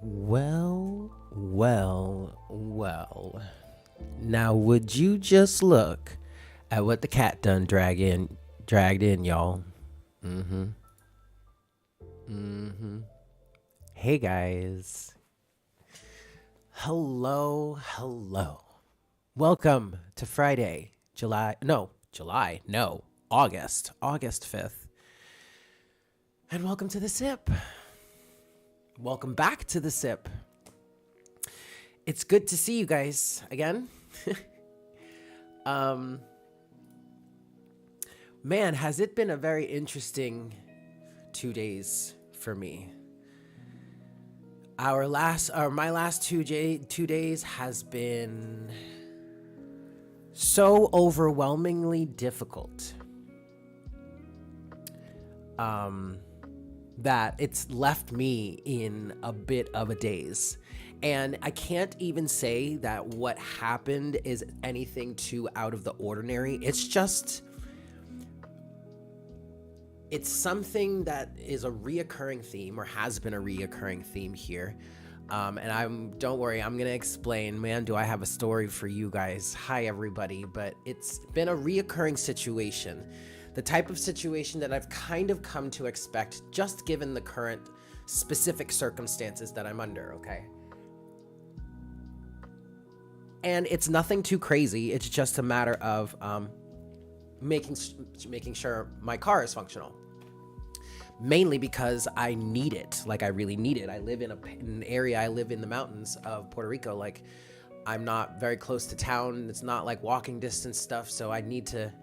Well. Now, would you just look at what the cat done dragged in, y'all? Mm-hmm. Mm-hmm. Hey, guys. Hello. Welcome to Friday, August 5th. And welcome to the sip. Welcome back to the sip. It's good to see you guys again. Man, has it been a very interesting 2 days for me. My last 2 days has been so overwhelmingly difficult that it's left me in a bit of a daze. And I can't even say that what happened is anything too out of the ordinary. It's something that is a reoccurring theme, or has been a reoccurring theme here. Don't worry, I'm going to explain. Man, do I have a story for you guys. Hi, everybody. But it's been a reoccurring situation. The type of situation that I've kind of come to expect, just given the current specific circumstances that I'm under, okay? And it's nothing too crazy. It's just a matter of making sure my car is functional. Mainly because I need it. Like, I really need it. I live in an area. I live in the mountains of Puerto Rico. Like, I'm not very close to town. It's not like walking distance stuff. So I need to.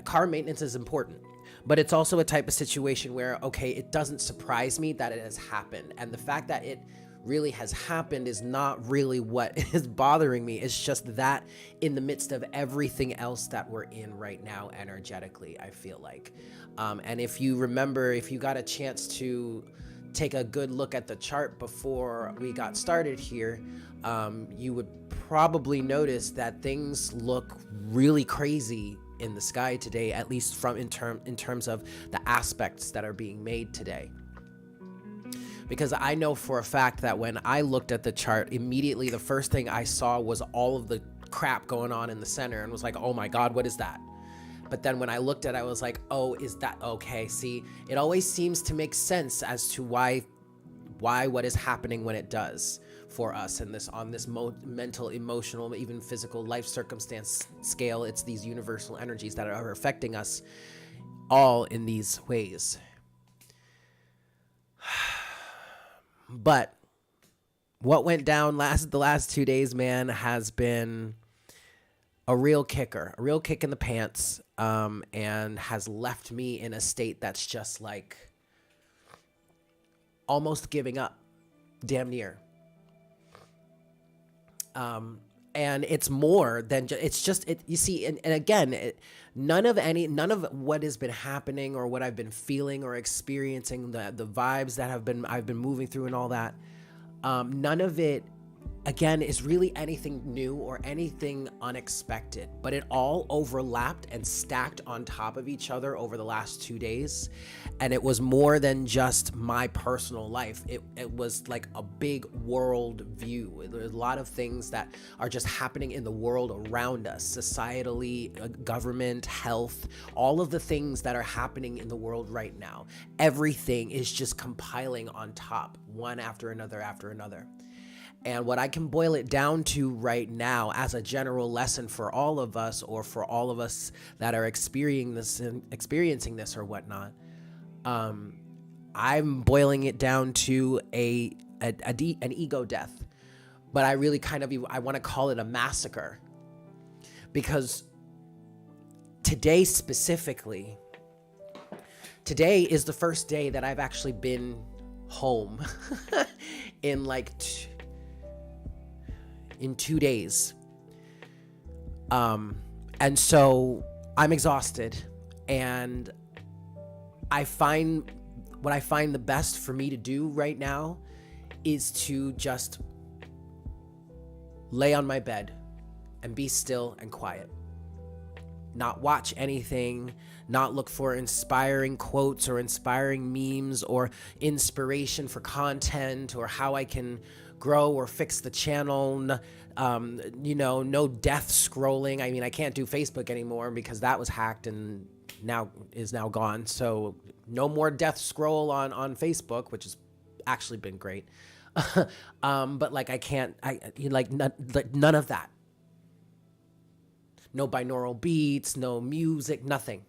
Car maintenance is important. But it's also a type of situation where, okay, it doesn't surprise me that it has happened. And the fact that it really has happened is not really what is bothering me. It's just that in the midst of everything else that we're in right now energetically, I feel like. And if you remember, if you got a chance to take a good look at the chart before we got started here, you would probably notice that things look really crazy in the sky today, at least from in terms of the aspects that are being made today. Because I know for a fact that when I looked at the chart, immediately the first thing I saw was all of the crap going on in the center, and was like, oh my God, what is that? But then when I looked at it, I was like, oh, is that okay? See, it always seems to make sense as to why what is happening when it does for us in this, on this mental, emotional, even physical life circumstance scale. It's these universal energies that are affecting us all in these ways. But what went down the last 2 days, man, has been a real kick in the pants, and has left me in a state that's just like almost giving up, damn near. And it's more than you see, and again, none of what has been happening or what I've been feeling or experiencing, the vibes that I've been moving through and all that, none of it, again, is really anything new or anything unexpected, but it all overlapped and stacked on top of each other over the last 2 days. And it was more than just my personal life. It was like a big world view. There's a lot of things that are just happening in the world around us, societally, government, health, all of the things that are happening in the world right now. Everything is just compiling on top, one after another after another. And what I can boil it down to right now as a general lesson for all of us, or for all of us that are experiencing this or whatnot, I'm boiling it down to an ego death. But I really I want to call it a massacre. Because today specifically, today is the first day that I've actually been home in in 2 days. And so I'm exhausted, and I find the best for me to do right now is to just lay on my bed and be still and quiet. Not watch anything, not look for inspiring quotes or inspiring memes or inspiration for content or how I can grow or fix the channel. No death scrolling. I mean, I can't do Facebook anymore because that was hacked and is now gone. So no more death scroll on Facebook, which has actually been great. But none of that. No binaural beats, no music, nothing.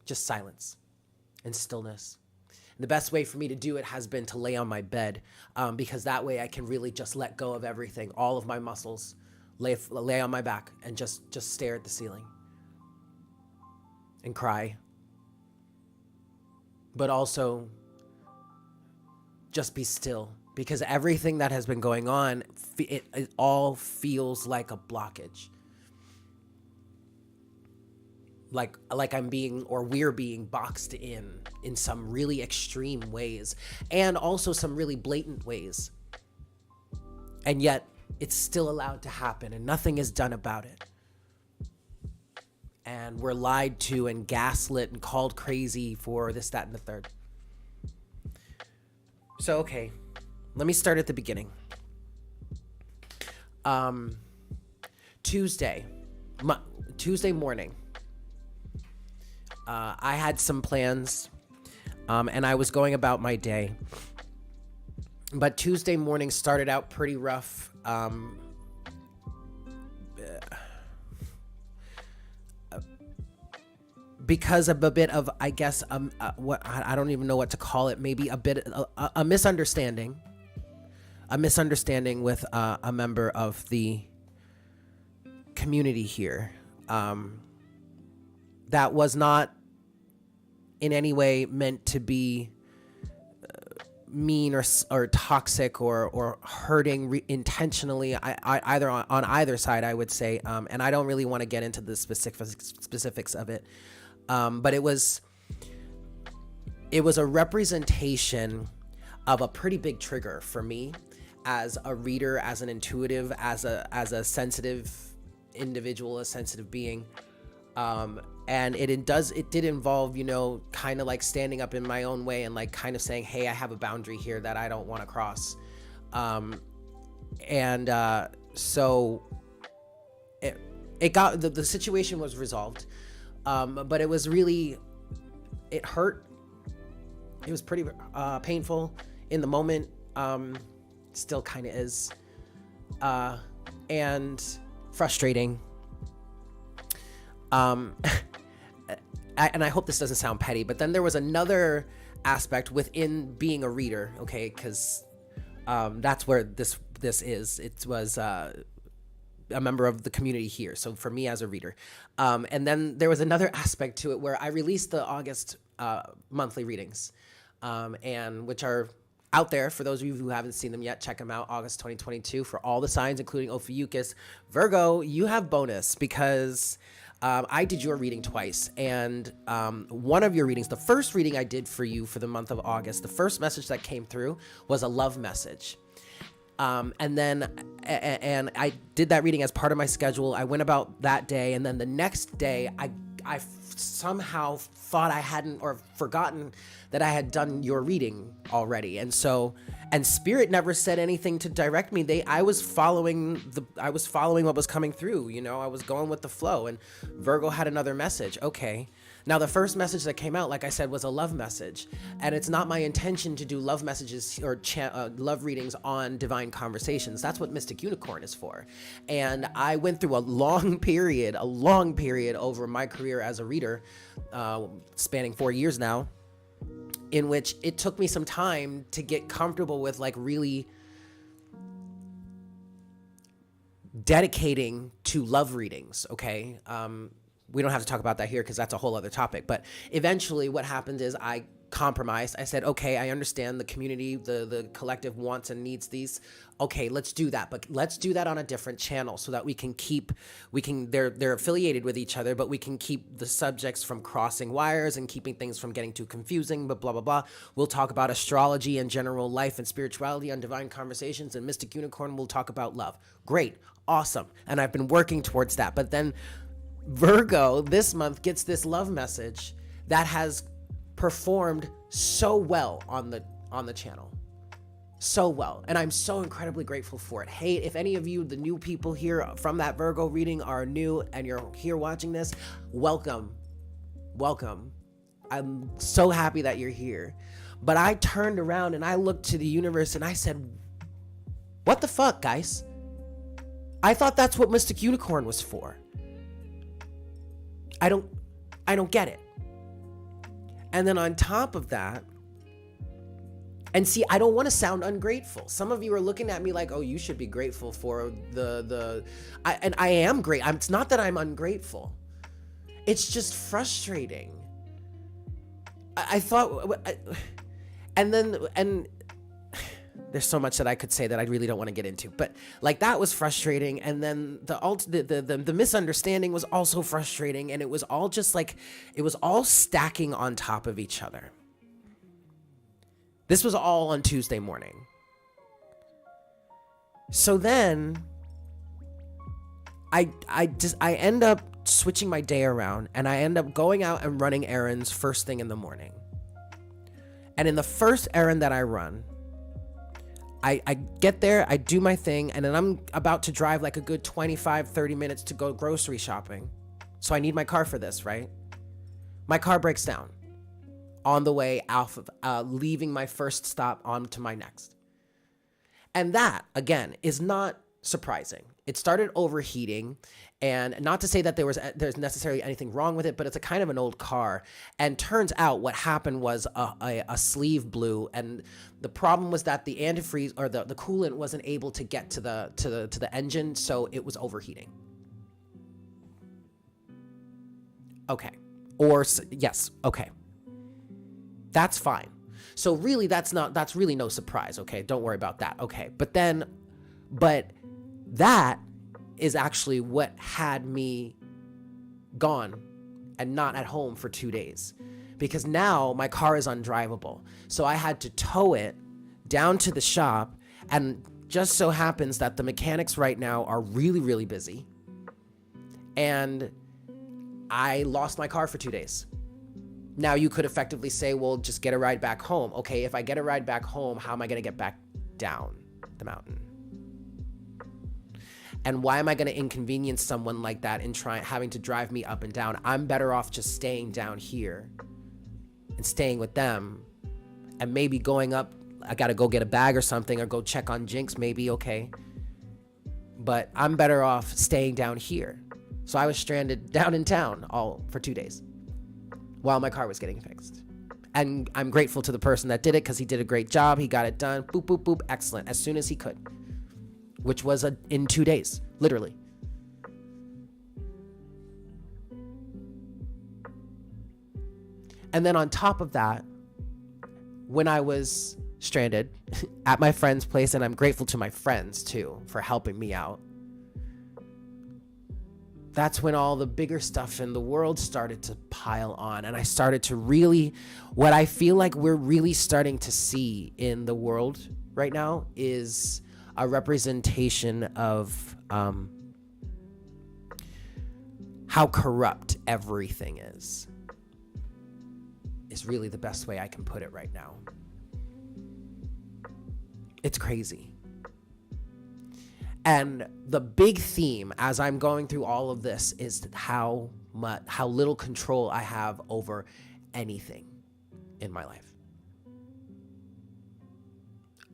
Just silence and stillness. And the best way for me to do it has been to lay on my bed, because that way I can really just let go of everything, all of my muscles, lay on my back and just stare at the ceiling and cry. But also just be still, because everything that has been going on, it all feels like a blockage. Like we're being boxed in some really extreme ways, and also some really blatant ways. And yet it's still allowed to happen, and nothing is done about it. And we're lied to and gaslit and called crazy for this, that, and the third. So, okay, let me start at the beginning. Tuesday morning, I had some plans, and I was going about my day. But Tuesday morning started out pretty rough. Because of a bit of, I guess, what I don't even know what to call it. Maybe a misunderstanding. A misunderstanding with a member of the community here. That was not in any way meant to be mean or toxic or hurting intentionally. Either on either side, I would say. And I don't really want to get into the specifics of it. But it was a representation of a pretty big trigger for me as a reader, as an intuitive, as a sensitive individual, a sensitive being. And it did involve, kind of like standing up in my own way and like kind of saying, hey, I have a boundary here that I don't want to cross. So it got, the situation was resolved. But it was really, it hurt. It was pretty painful in the moment. Still kind of is. And frustrating. And I hope this doesn't sound petty, but then there was another aspect within being a reader, okay? Because that's where this is. It was a member of the community here, so for me as a reader. And then there was another aspect to it where I released the August monthly readings, and which are out there. For those of you who haven't seen them yet, check them out. August 2022 for all the signs, including Ophiuchus. Virgo, you have bonus because I did your reading twice, and one of your readings, the first reading I did for you for the month of August, the first message that came through was a love message. And I did that reading as part of my schedule. I went about that day, and then the next day I somehow thought I hadn't or forgotten that I had done your reading already. And Spirit never said anything to direct me. I was following what was coming through, I was going with the flow, and Virgo had another message. Okay. Now, the first message that came out, like I said, was a love message, and it's not my intention to do love messages or love readings on Divine Conversations. That's what Mystic Unicorn is for. And I went through a long period over my career as a reader, spanning 4 years now, in which it took me some time to get comfortable with like really dedicating to love readings, okay? We don't have to talk about that here because that's a whole other topic. But eventually what happened is I compromised. I said, okay, I understand the community, the collective wants and needs these. Okay, let's do that. But let's do that on a different channel so that they're affiliated with each other, but we can keep the subjects from crossing wires and keeping things from getting too confusing, but blah, blah, blah. We'll talk about astrology and general life and spirituality on Divine Conversations, and Mystic Unicorn will talk about love. Great. Awesome. And I've been working towards that. But then Virgo this month gets this love message that has performed so well on the channel, so well, and I'm so incredibly grateful for it. Hey, if any of you, the new people here from that Virgo reading, are new and you're here watching this, welcome. I'm so happy that you're here. But I turned around and I looked to the universe and I said, what the fuck, guys? I thought that's what Mystic Unicorn was for. I don't get it. And then on top of that, and see, I don't want to sound ungrateful. Some of you are looking at me like, oh, you should be grateful for and I am great. It's not that I'm ungrateful. It's just frustrating. And there's so much that I could say that I really don't want to get into, but like that was frustrating. And then the misunderstanding was also frustrating. And it was all just like, it was all stacking on top of each other. This was all on Tuesday morning. So then I end up switching my day around and I end up going out and running errands first thing in the morning. And in the first errand that I run, I get there, I do my thing, and then I'm about to drive like a good 25, 30 minutes to go grocery shopping. So I need my car for this, right? My car breaks down on the way out of leaving my first stop on to my next. And that, again, is not surprising. It started overheating, and not to say that there's necessarily anything wrong with it, but it's a kind of an old car. And turns out what happened was a sleeve blew, and the problem was that the antifreeze or the coolant wasn't able to get to the engine, so it was overheating. Okay. Yes. Okay. That's fine. So really, that's really no surprise. Okay. Don't worry about that. Okay. But that is actually what had me gone and not at home for 2 days, because now my car is undrivable. So I had to tow it down to the shop, and just so happens that the mechanics right now are really, really busy. And I lost my car for 2 days. Now you could effectively say, well, just get a ride back home. Okay, if I get a ride back home, how am I going to get back down the mountain? And why am I going to inconvenience someone like that in having to drive me up and down? I'm better off just staying down here and staying with them, and maybe going up. I got to go get a bag or something, or go check on Jinx maybe, okay. But I'm better off staying down here. So I was stranded down in town for 2 days while my car was getting fixed. And I'm grateful to the person that did it, because he did a great job. He got it done. Boop, boop, boop. Excellent. As soon as he could. Which was in 2 days, literally. And then on top of that, when I was stranded at my friend's place, and I'm grateful to my friends too for helping me out, that's when all the bigger stuff in the world started to pile on. And I started to really, what I feel like we're really starting to see in the world right now is a representation of how corrupt everything is really the best way I can put it right now. It's crazy. And the big theme as I'm going through all of this is how little control I have over anything in my life,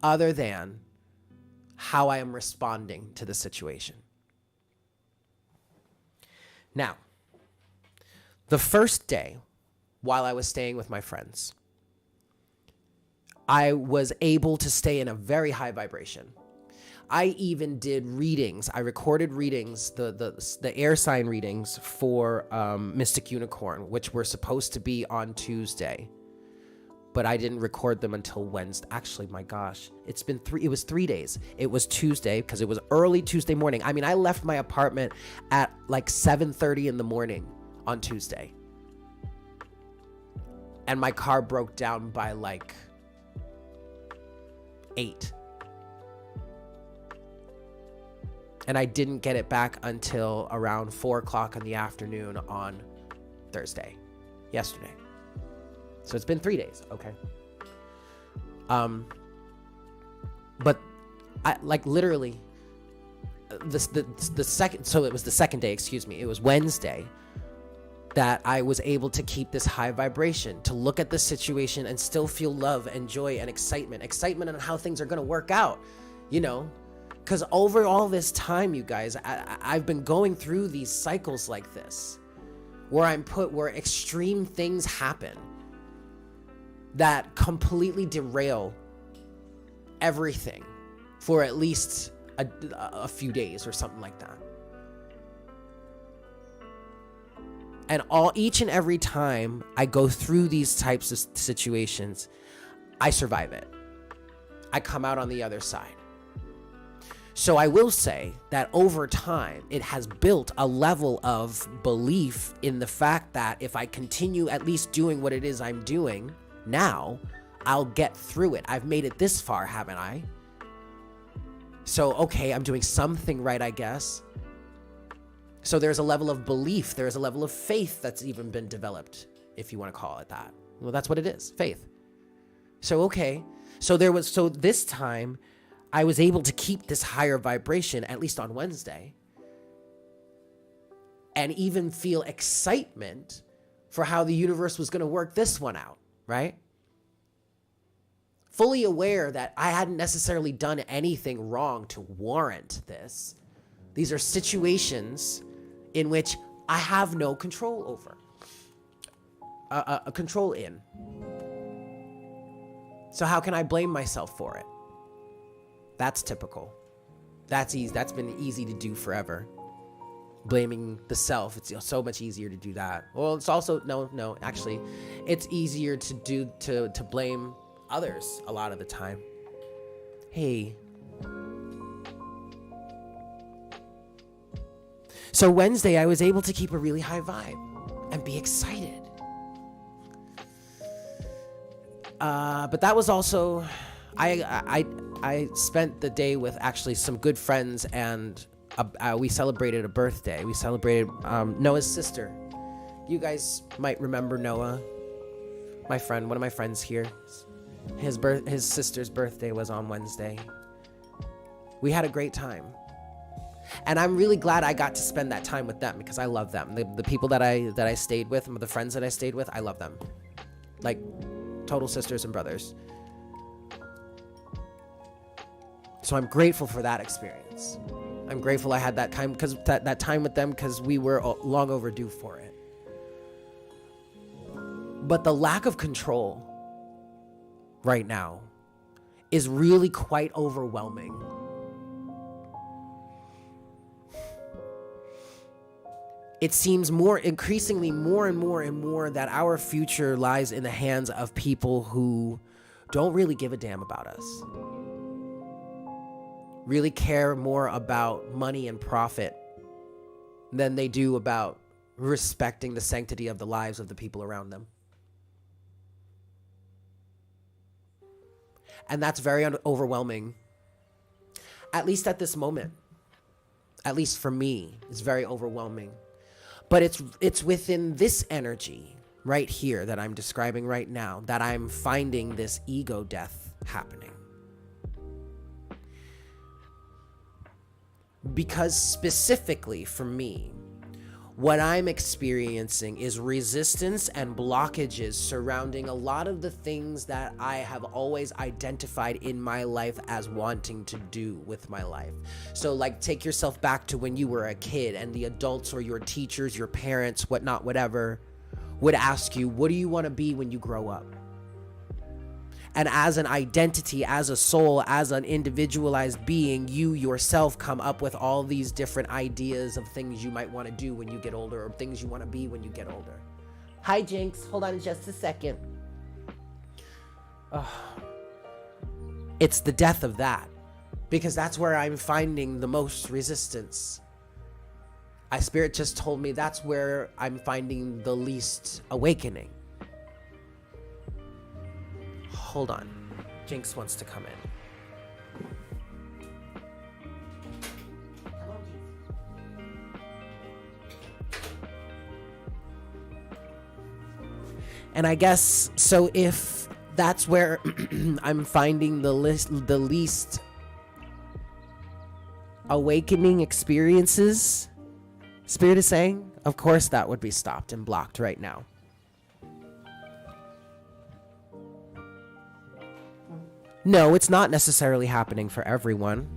other than how I am responding to the situation. Now, the first day while I was staying with my friends, I was able to stay in a very high vibration. I even did readings. I recorded readings, the air sign readings for Mystic Unicorn, which were supposed to be on Tuesday, but I didn't record them until Wednesday. Actually, my gosh, it was 3 days. It was Tuesday because it was early Tuesday morning. I mean, I left my apartment at like 7:30 in the morning on Tuesday, and my car broke down by like 8. And I didn't get it back until around 4 o'clock in the afternoon on Thursday, yesterday. So it's been 3 days, okay. But I like literally the second. So it was the second day. Excuse me. It was Wednesday that I was able to keep this high vibration, to look at the situation and still feel love and joy and excitement on how things are going to work out, you know. Because over all this time, you guys, I've been going through these cycles like this, where extreme things happen that completely derail everything for at least a few days or something like that. And each and every time I go through these types of situations, I survive it. I come out on the other side. So I will say that over time, it has built a level of belief in the fact that if I continue at least doing what it is I'm doing now, I'll get through it. I've made it this far, haven't I? So, okay, I'm doing something right, I guess. So there's a level of belief, there's a level of faith that's even been developed, if you want to call it that. Well, that's what it is, faith. So, okay. So this time, I was able to keep this higher vibration, at least on Wednesday, and even feel excitement for how the universe was going to work this one out, right? Fully aware that I hadn't necessarily done anything wrong to warrant this. These are situations in which I have no control over, a control in. So how can I blame myself for it? That's typical. That's easy. That's been easy to do forever. Blaming the self. It's so much easier to do that. Well, it's also, no, actually, it's easier to do, to blame others a lot of the time. Hey. So Wednesday, I was able to keep a really high vibe and be excited. But that was also I spent the day with actually some good friends, and we celebrated a birthday. We celebrated Noah's sister. You guys might remember Noah, my friend, one of my friends here. His sister's birthday was on Wednesday. We had a great time. And I'm really glad I got to spend that time with them because I love them. The people that I stayed with, the friends that I stayed with, I love them. Like total sisters and brothers. So I'm grateful for that experience. I'm grateful I had that time because that time with them because we were long overdue for it. But the lack of control right now is really quite overwhelming. It seems increasingly more and more that our future lies in the hands of people who don't really give a damn about us. Really care more about money and profit than they do about respecting the sanctity of the lives of the people around them. And that's very overwhelming, at least at this moment. At least for me, it's very overwhelming. But it's within this energy right here that I'm describing right now that I'm finding this ego death happening. Because specifically for me, what I'm experiencing is resistance and blockages surrounding a lot of the things that I have always identified in my life as wanting to do with my life. So like take yourself back to when you were a kid and the adults or your teachers, your parents, whatnot, whatever, would ask you, what do you want to be when you grow up? And as an identity, as a soul, as an individualized being, you yourself come up with all these different ideas of things you might want to do when you get older or things you want to be when you get older. Hi, Jinx. Hold on just a second. It's the death of that because that's where I'm finding the most resistance. Spirit just told me that's where I'm finding the least awakening. Hold on. Jinx wants to come in. And I guess, so if that's where I'm finding the least awakening experiences, Spirit is saying, of course that would be stopped and blocked right now. No, it's not necessarily happening for everyone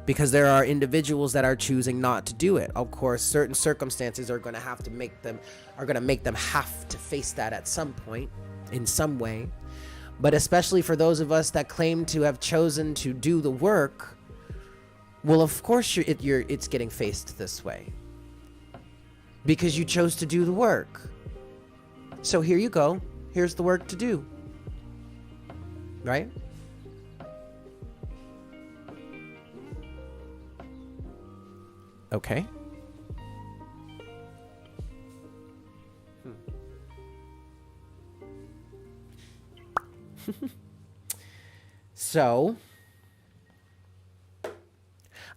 because there are individuals that are choosing not to do it. Of course, certain circumstances are going to make them have to face that at some point in some way. But especially for those of us that claim to have chosen to do the work, well, of course it's getting faced this way because you chose to do the work. So here you go. Here's the work to do. Right? Okay. So,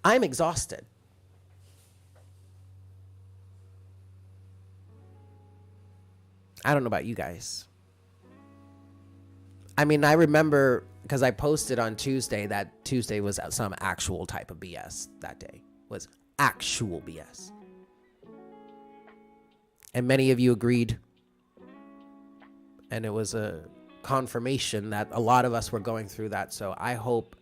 I'm exhausted. I don't know about you guys. I mean, I remember because I posted on Tuesday that Tuesday was some actual type of BS that day. Was actual BS. And many of you agreed. And it was a confirmation that a lot of us were going through that. So I hope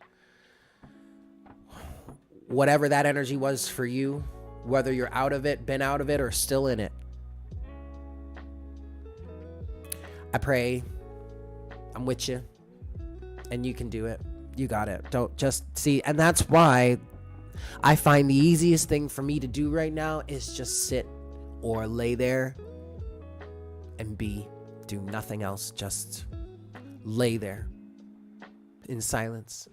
whatever that energy was for you, whether you're out of it, been out of it, or still in it, I pray I'm with you and you can do it. You got it. Don't just see. And that's why I find the easiest thing for me to do right now is just sit or lay there and do nothing else. Just lay there in silence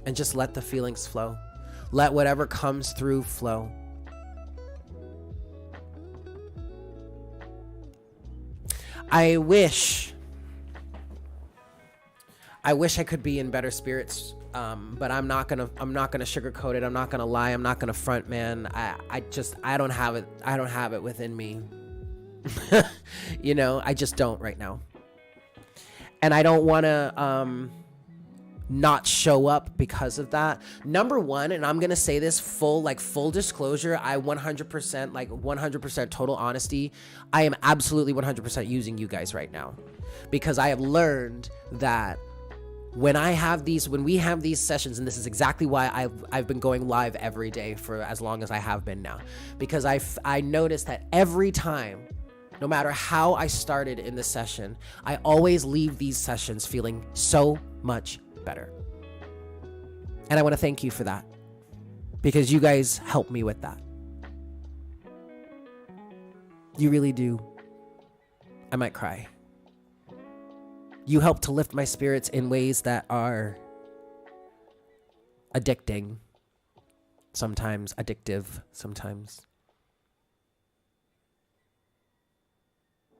and just let the feelings flow. Let whatever comes through flow. I wish I wish I could be in better spirits, but I'm not gonna sugarcoat it. I'm not gonna lie. I'm not gonna front, man. I don't have it. I don't have it within me. You know, I just don't right now. And I don't want to not show up because of that. Number one, and I'm gonna say this full disclosure, I 100% total honesty, I am absolutely 100% using you guys right now, because I have learned that when we have these sessions, and this is exactly why I've been going live every day for as long as I have been now, because I noticed that every time, no matter how I started in the session, I always leave these sessions feeling so much better. And I want to thank you for that, because you guys help me with that. You really do. I might cry. You help to lift my spirits in ways that are addicting, sometimes addictive, sometimes.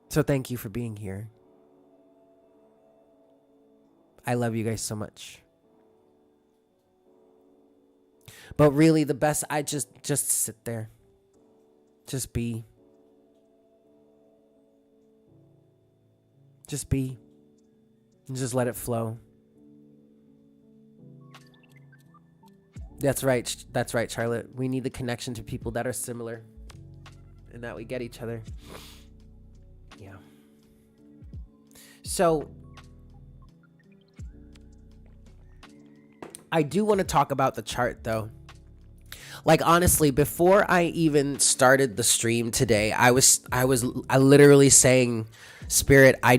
So thank you for being here. I love you guys so much. But really the best, I just sit there. Just be. Just be. And just let it flow. That's right, Charlotte. We need the connection to people that are similar, and that we get each other. Yeah. So I do want to talk about the chart, though. Like, honestly, before I even started the stream today, I was literally saying, Spirit, I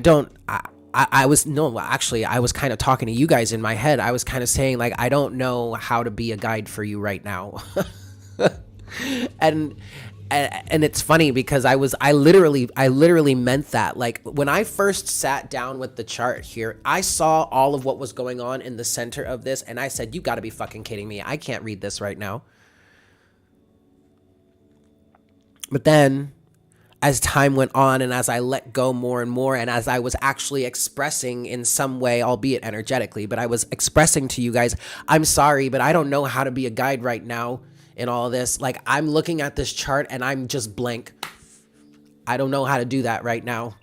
was kind of talking to you guys in my head. I was kind of saying, like, I don't know how to be a guide for you right now. and it's funny because I literally meant that. Like, when I first sat down with the chart here, I saw all of what was going on in the center of this, and I said, you got to be fucking kidding me. I can't read this right now. But then, as time went on, and as I let go more and more, and as I was actually expressing in some way, albeit energetically, but I was expressing to you guys, I'm sorry, but I don't know how to be a guide right now in all of this. Like, I'm looking at this chart and I'm just blank. I don't know how to do that right now.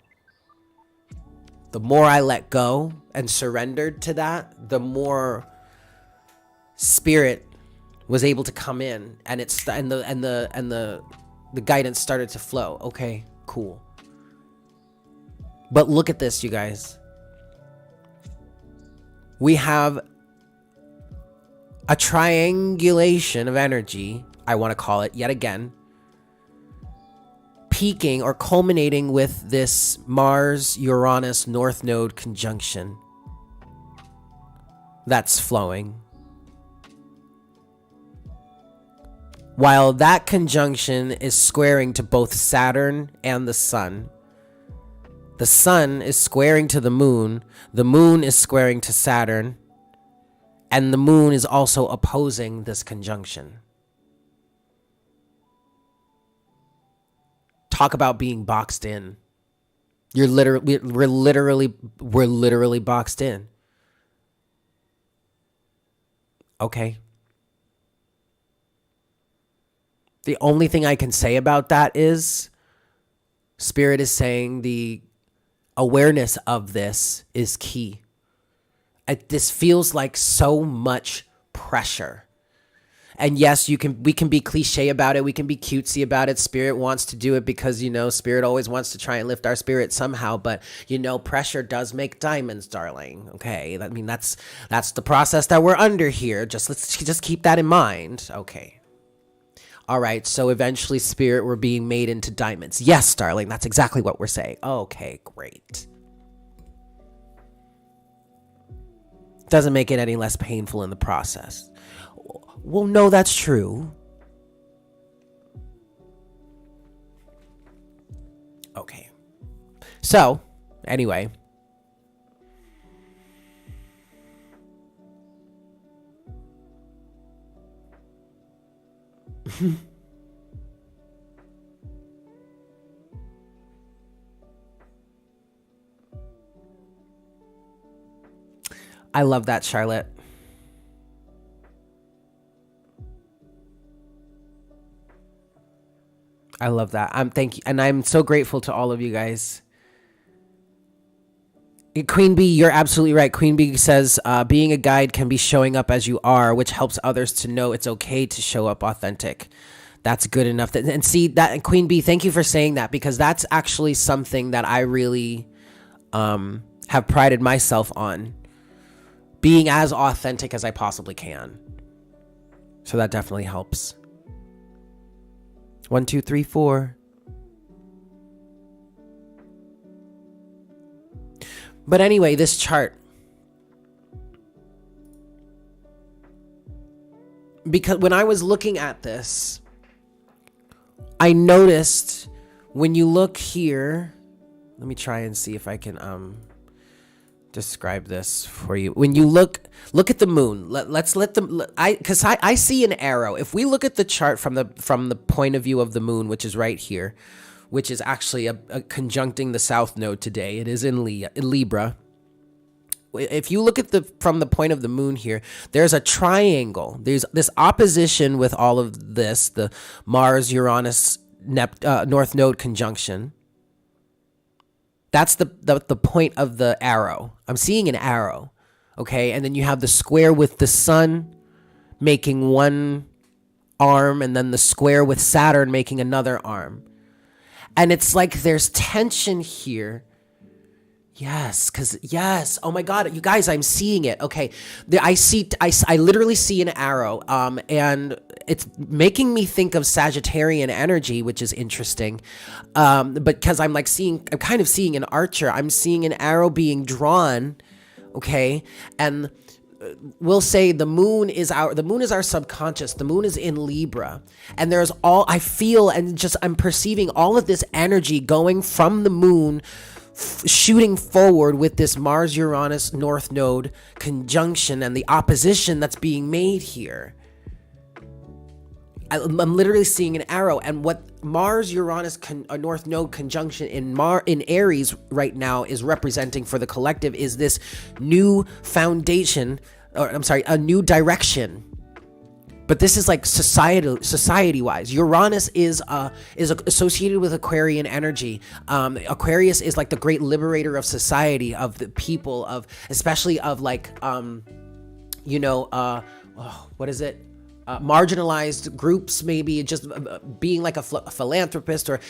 The more I let go and surrendered to that, the more spirit was able to come in, and the guidance started to flow. Okay, cool. But look at this, you guys. We have a triangulation of energy, I want to call it, yet again, peaking or culminating with this Mars-Uranus North Node conjunction that's flowing. While that conjunction is squaring to both Saturn and the Sun is squaring to the Moon is squaring to Saturn, and the Moon is also opposing this conjunction. Talk about being boxed in. We're literally boxed in. Okay. The only thing I can say about that is Spirit is saying the awareness of this is key. This feels like so much pressure. And yes, we can be cliche about it. We can be cutesy about it. Spirit wants to do it because, Spirit always wants to try and lift our spirit somehow. But, pressure does make diamonds, darling. Okay. I mean, that's the process that we're under here. Let's just keep that in mind. Okay. All right, so eventually, Spirit, we're being made into diamonds. Yes, darling, that's exactly what we're saying. Okay, great. Doesn't make it any less painful in the process. Well, no, that's true. Okay. So, anyway. I love that, Charlotte. I love that. Thank you, and I'm so grateful to all of you guys. Queen Bee, you're absolutely right. Queen Bee says, being a guide can be showing up as you are, which helps others to know it's okay to show up authentic. That's good enough. And see that, and Queen Bee, thank you for saying that, because that's actually something that I really have prided myself on, being as authentic as I possibly can. So that definitely helps. 1, 2, 3, 4. But anyway, this chart, because when I was looking at this, I noticed when you look here, let me try and see if I can describe this for you. When you look at the moon, let's let them, because I see an arrow. If we look at the chart from the point of view of the moon, which is right here, which is actually a conjuncting the south node today. It is in Libra. If you look at from the point of the moon here, there's a triangle. There's this opposition with all of this, the Mars, Uranus, North Node conjunction. That's the point of the arrow. I'm seeing an arrow, okay? And then you have the square with the sun making one arm, and then the square with Saturn making another arm. And it's like there's tension here. Yes, yes. Oh my God, you guys, I'm seeing it. Okay, I literally see an arrow, and it's making me think of Sagittarian energy, which is interesting. But because I'm kind of seeing an archer. I'm seeing an arrow being drawn. Okay, and we'll say the moon is our subconscious. The moon is in Libra, and there's I feel and just I'm perceiving all of this energy going from the moon, shooting forward with this Mars Uranus North Node conjunction and the opposition that's being made here. I'm literally seeing an arrow, and what Mars Uranus North Node conjunction in Aries right now is representing for the collective is this new foundation, a new direction. But this is like society-wise. Uranus is associated with Aquarian energy. Aquarius is like the great liberator of society, of the people, especially of what is it? Marginalized groups, maybe just being like a philanthropist, or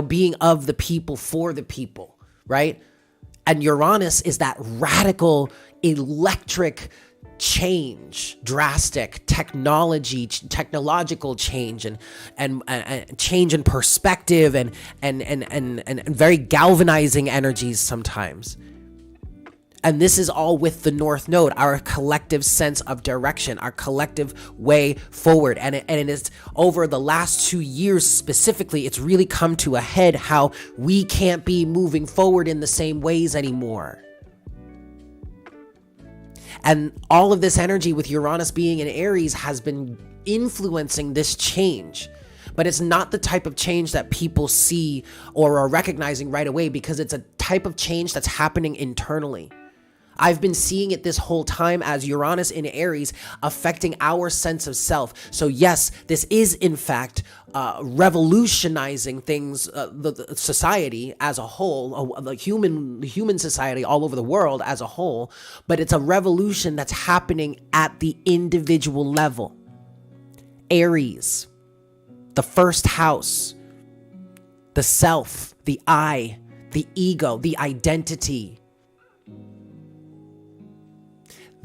being of the people for the people, right? And Uranus is that radical electric change, drastic technological change, and change in perspective, and very galvanizing energies sometimes. And this is all with the North Node, our collective sense of direction, our collective way forward. And it is over the last 2 years specifically, it's really come to a head how we can't be moving forward in the same ways anymore. And all of this energy with Uranus being in Aries has been influencing this change. But it's not the type of change that people see or are recognizing right away, because it's a type of change that's happening internally. I've been seeing it this whole time as Uranus in Aries affecting our sense of self. So yes, this is in fact revolutionizing things, the society as a whole, the human society all over the world as a whole. But it's a revolution that's happening at the individual level. Aries, the first house, the self, the I, the ego, the identity.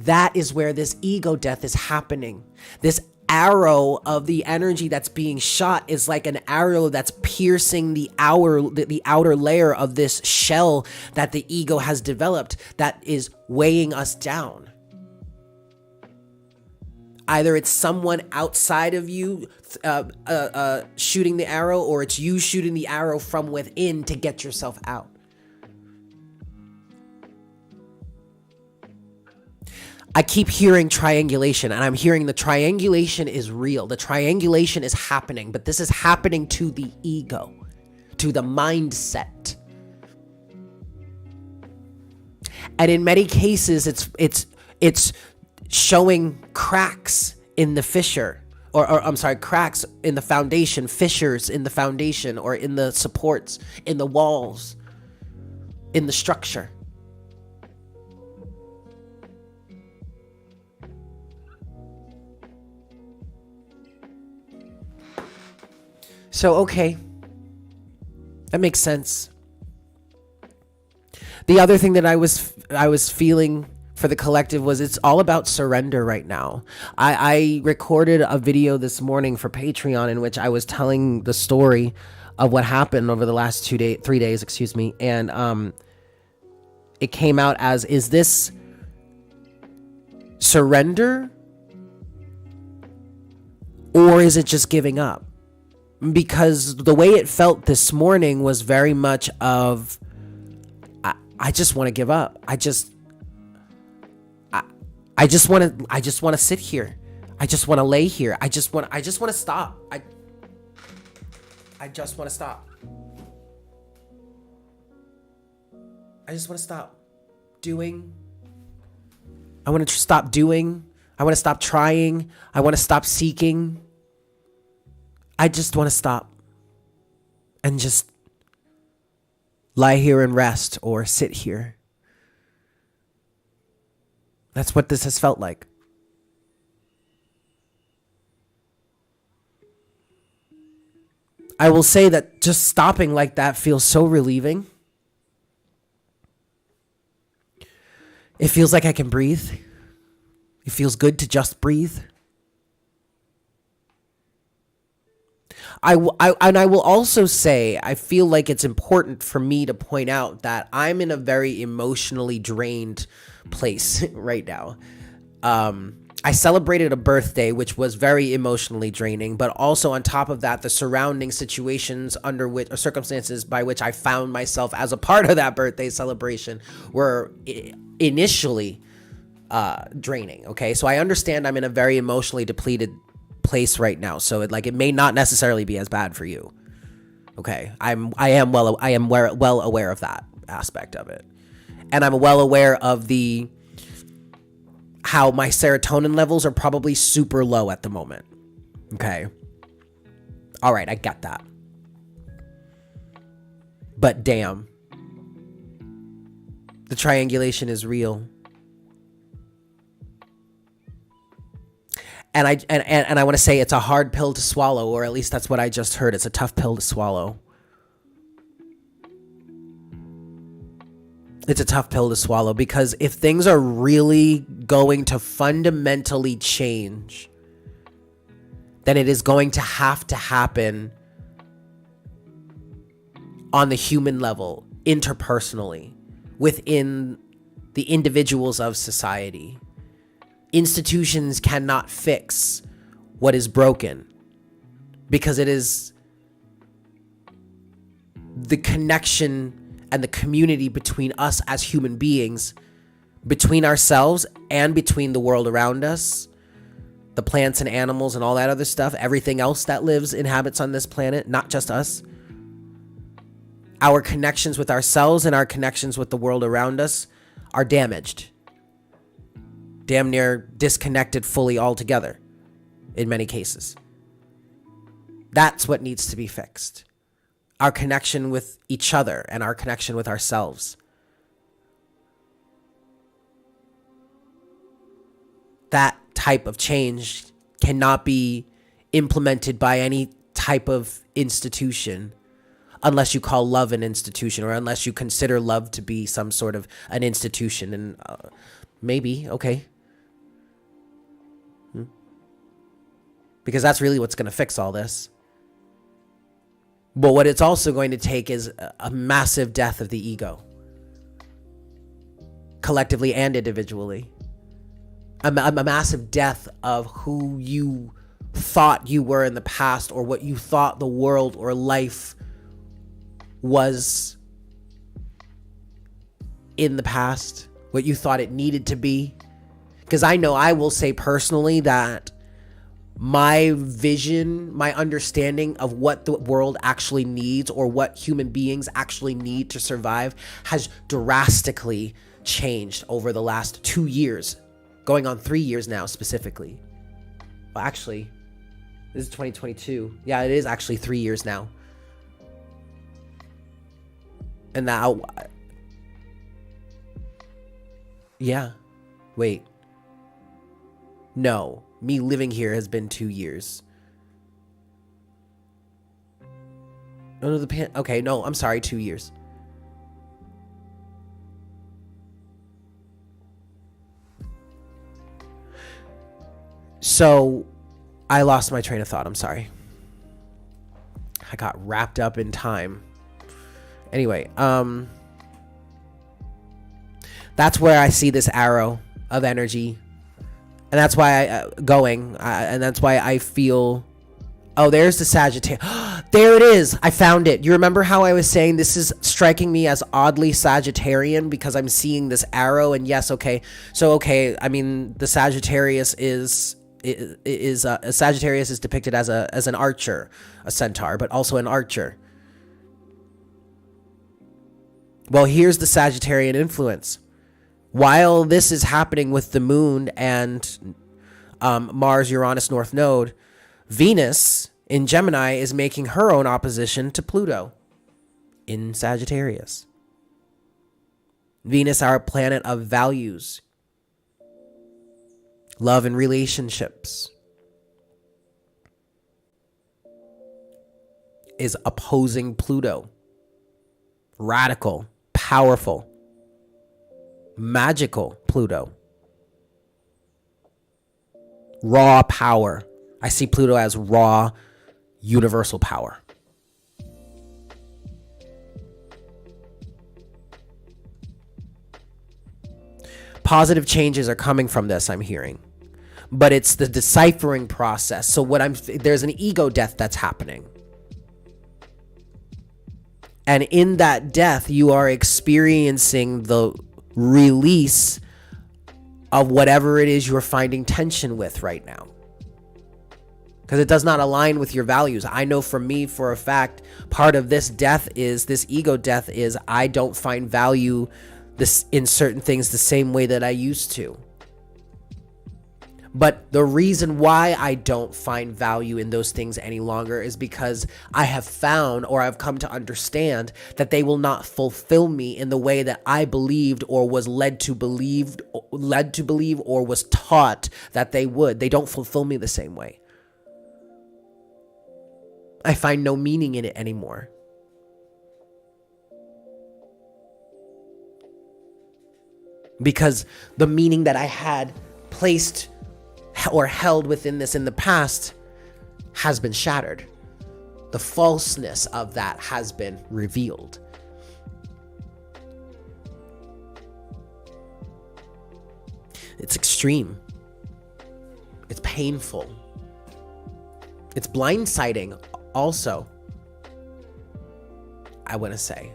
That is where this ego death is happening. This arrow of the energy that's being shot is like an arrow that's piercing the outer layer of this shell that the ego has developed that is weighing us down. Either it's someone outside of you shooting the arrow, or it's you shooting the arrow from within to get yourself out. I keep hearing triangulation, and I'm hearing the triangulation is real. The triangulation is happening, but this is happening to the ego, to the mindset. And in many cases, It's showing cracks in the fissure, or I'm sorry, cracks in the foundation, fissures in the foundation, or in the supports, in the walls, in the structure. So, okay, that makes sense. The other thing that I was feeling for the collective was it's all about surrender right now. I recorded a video this morning for Patreon in which I was telling the story of what happened over the last 3 days, and it came out as, is this surrender or is it just giving up? Because the way it felt this morning was very much of, I just want to give up. I just want to sit here. I just want to lay here. I just want to stop. I just want to stop. I just want to stop doing. I want to stop doing. I want to stop trying. I want to stop seeking. I just want to stop and just lie here and rest or sit here. That's what this has felt like. I will say that just stopping like that feels so relieving. It feels like I can breathe. It feels good to just breathe. I will also say, I feel like it's important for me to point out that I'm in a very emotionally drained place right now. I celebrated a birthday, which was very emotionally draining, but also on top of that, the surrounding situations under which, or circumstances by which I found myself as a part of that birthday celebration were initially draining. Okay, so I understand I'm in a very emotionally depleted place right now, so it may not necessarily be as bad for you. Okay, I am well aware of that aspect of it, and I'm well aware of how my serotonin levels are probably super low at the moment. Okay, all right, I get that, but damn, the triangulation is real. And I want to say it's a hard pill to swallow, or at least that's what I just heard. It's a tough pill to swallow. It's a tough pill to swallow, because if things are really going to fundamentally change, then it is going to have to happen on the human level, interpersonally, within the individuals of society. Institutions cannot fix what is broken, because it is the connection and the community between us as human beings, between ourselves and between the world around us, the plants and animals and all that other stuff, everything else that inhabits on this planet, not just us. Our connections with ourselves and our connections with the world around us are damaged. Damn near disconnected fully altogether in many cases. That's what needs to be fixed. Our connection with each other and our connection with ourselves. That type of change cannot be implemented by any type of institution, unless you call love an institution, or unless you consider love to be some sort of an institution. And maybe, okay. Because that's really what's going to fix all this. But what it's also going to take is a massive death of the ego, collectively and individually. A massive death of who you thought you were in the past, or what you thought the world or life was in the past, what you thought it needed to be. Because I know, I will say personally that my vision, my understanding of what the world actually needs, or what human beings actually need to survive, has drastically changed over the last 2 years. going on 3 years now specifically. Well, actually, this is 2022. Yeah, it is actually 3 years now. And now, yeah, wait. No, me living here has been 2 years. Oh, no, okay, no, I'm sorry, 2 years. So, I lost my train of thought, I'm sorry. I got wrapped up in time. Anyway, that's where I see this arrow of energy. And that's why and that's why I feel, oh, there's the Sagittarius. There it is. I found it. You remember how I was saying this is striking me as oddly Sagittarian because I'm seeing this arrow, and yes, okay. So, okay, I mean, the Sagittarius is Sagittarius is depicted as an archer, a centaur, but also an archer. Well, here's the Sagittarian influence. While this is happening with the moon and Mars, Uranus, North Node, Venus in Gemini is making her own opposition to Pluto in Sagittarius. Venus, our planet of values, love and relationships, is opposing Pluto. Radical, powerful, magical Pluto. Raw power. I see Pluto as raw, universal power. Positive changes are coming from this, I'm hearing. But it's the deciphering process. So there's an ego death that's happening. And in that death, you are experiencing the release of whatever it is you're finding tension with right now. Because it does not align with your values. I know for me, for a fact, part of this ego death is I don't find value in certain things the same way that I used to. But the reason why I don't find value in those things any longer is because I have found, or I've come to understand, that they will not fulfill me in the way that I believed or was led to believe or was taught that they would. They don't fulfill me the same way. I find no meaning in it anymore. Because the meaning that I had placed or held within this in the past has been shattered. The falseness of that has been revealed. It's extreme. It's painful. It's blindsiding also, I want to say.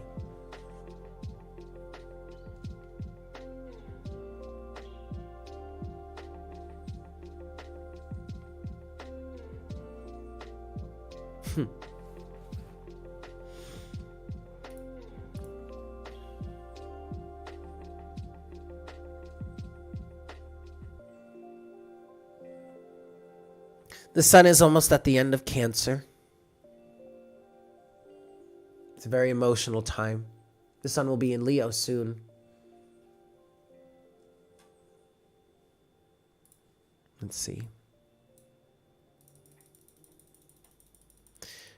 The sun is almost at the end of Cancer. It's a very emotional time. The sun will be in Leo soon. Let's see.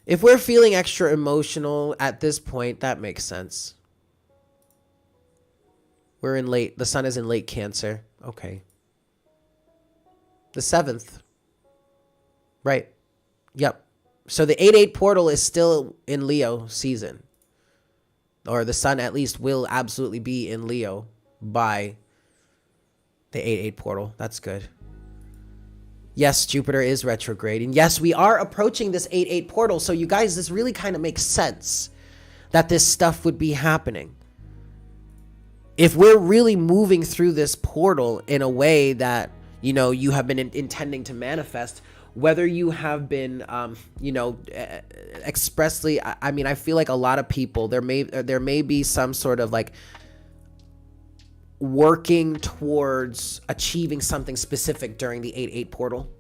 If we're feeling extra emotional at this point, that makes sense. The sun is in late Cancer. Okay. The 7th. Right. Yep. So the 8-8 portal is still in Leo season. Or the sun at least will absolutely be in Leo by the 8-8 portal. That's good. Yes, Jupiter is retrograde. And yes, we are approaching this 8-8 portal. So you guys, this really kind of makes sense that this stuff would be happening. If we're really moving through this portal in a way that, you have been intending to manifest, whether you have been, expressly, I feel like a lot of people, there may be some sort of like working towards achieving something specific during the 8-8 portal.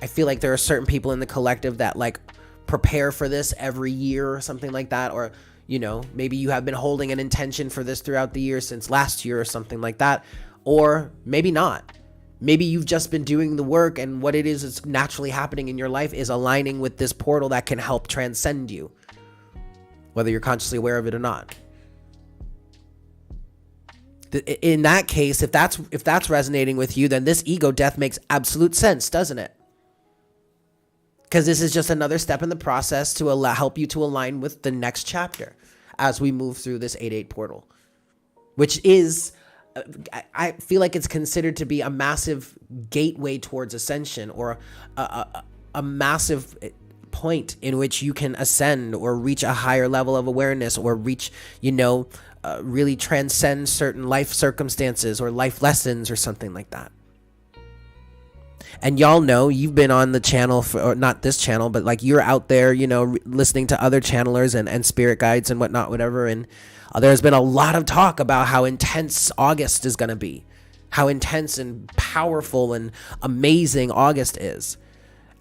I feel like there are certain people in the collective that like prepare for this every year or something like that. Or, you know, maybe you have been holding an intention for this throughout the year since last year or something like that. Or maybe not. Maybe you've just been doing the work, and what it is that's naturally happening in your life is aligning with this portal that can help transcend you, whether you're consciously aware of it or not. In that case, if that's resonating with you, then this ego death makes absolute sense, doesn't it? Because this is just another step in the process to help you to align with the next chapter as we move through this 8-8 portal, which is, I feel like it's considered to be a massive gateway towards ascension, or a massive point in which you can ascend or reach a higher level of awareness, or reach, you know, really transcend certain life circumstances or life lessons or something like that. And y'all know, you've been on the channel for, or not this channel, but like you're out there, you know, listening to other channelers and spirit guides and whatnot, whatever. And there's been a lot of talk about how intense August is going to be, how intense and powerful and amazing August is.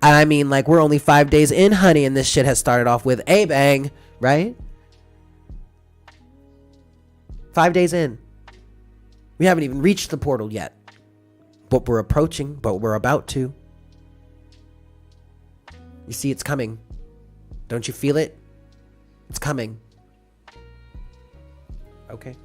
And I mean, like, we're only 5 days in, honey, and this shit has started off with a bang, right? 5 days in. We haven't even reached the portal yet. But we're approaching, but we're about to. You see, it's coming. Don't you feel it? It's coming. Okay.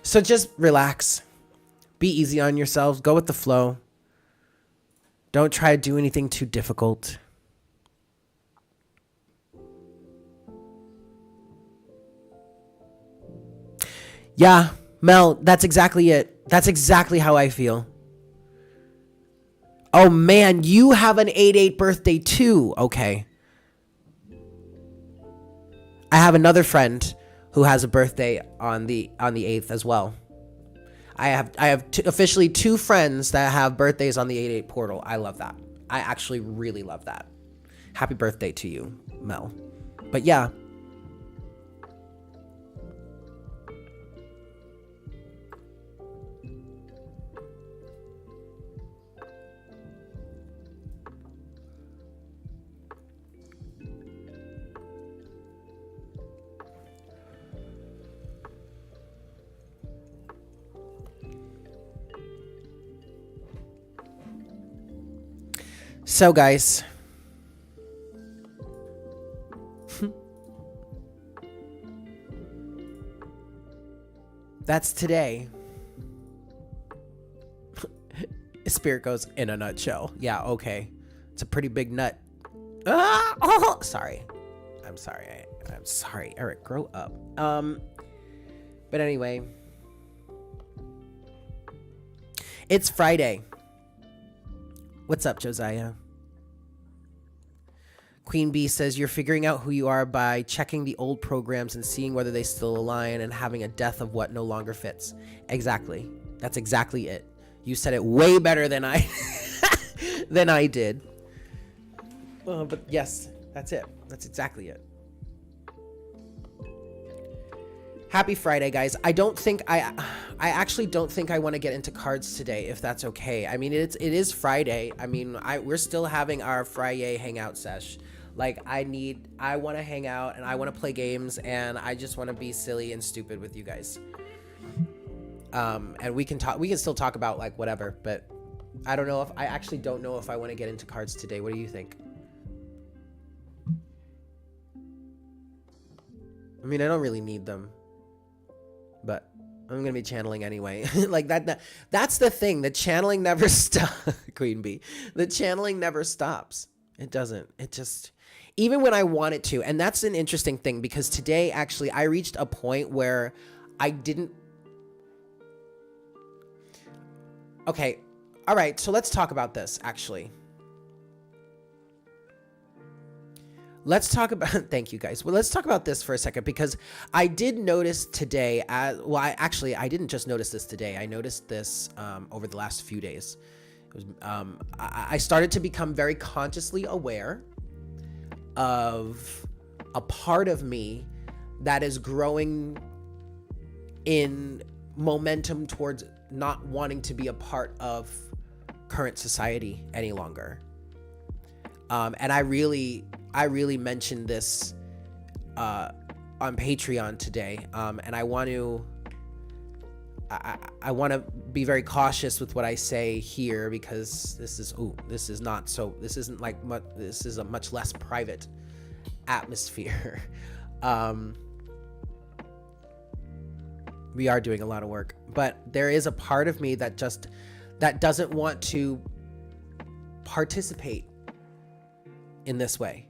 So just relax. Be easy on yourselves. Go with the flow. Don't try to do anything too difficult. Yeah, Mel, that's exactly it. That's exactly how I feel. Oh man, you have an 8-8 birthday too. Okay. I have another friend who has a birthday on the 8th as well. I have officially 2 friends that have birthdays on the 8-8 portal. I love that. I actually really love that. Happy birthday to you, Mel. But yeah. So guys, that's today. Spirit goes, in a nutshell. Yeah, okay. It's a pretty big nut. Oh, sorry. I'm sorry. I'm sorry. Eric, grow up. But anyway, it's Friday. What's up, Josiah? Queen Bee says, you're figuring out who you are by checking the old programs and seeing whether they still align and having a death of what no longer fits. Exactly. That's exactly it. You said it way better than I than I did. But yes, that's it. That's exactly it. Happy Friday, guys. I actually don't think I want to get into cards today, if that's okay. I mean, it is Friday. I mean, we're still having our Friday hangout sesh. Like, I want to hang out and I want to play games and I just want to be silly and stupid with you guys. And we can still talk about like whatever, but I actually don't know if I want to get into cards today. What do you think? I mean, I don't really need them, but I'm going to be channeling anyway. Like that's the thing. The channeling never stops. Queen Bee. The channeling never stops. It doesn't. It just, even when I want it to. And that's an interesting thing because today, actually, I reached a point where I didn't. Okay. All right. So let's talk about this, actually. let's talk about, thank you guys. Well, let's talk about this for a second, because I did notice today, I didn't just notice this today. I noticed this over the last few days. It was, I started to become very consciously aware of a part of me that is growing in momentum towards not wanting to be a part of current society any longer. And I really mentioned this on Patreon today, and I want to be very cautious with what I say here, because this is a much less private atmosphere. We are doing a lot of work, but there is a part of me that doesn't want to participate in this way.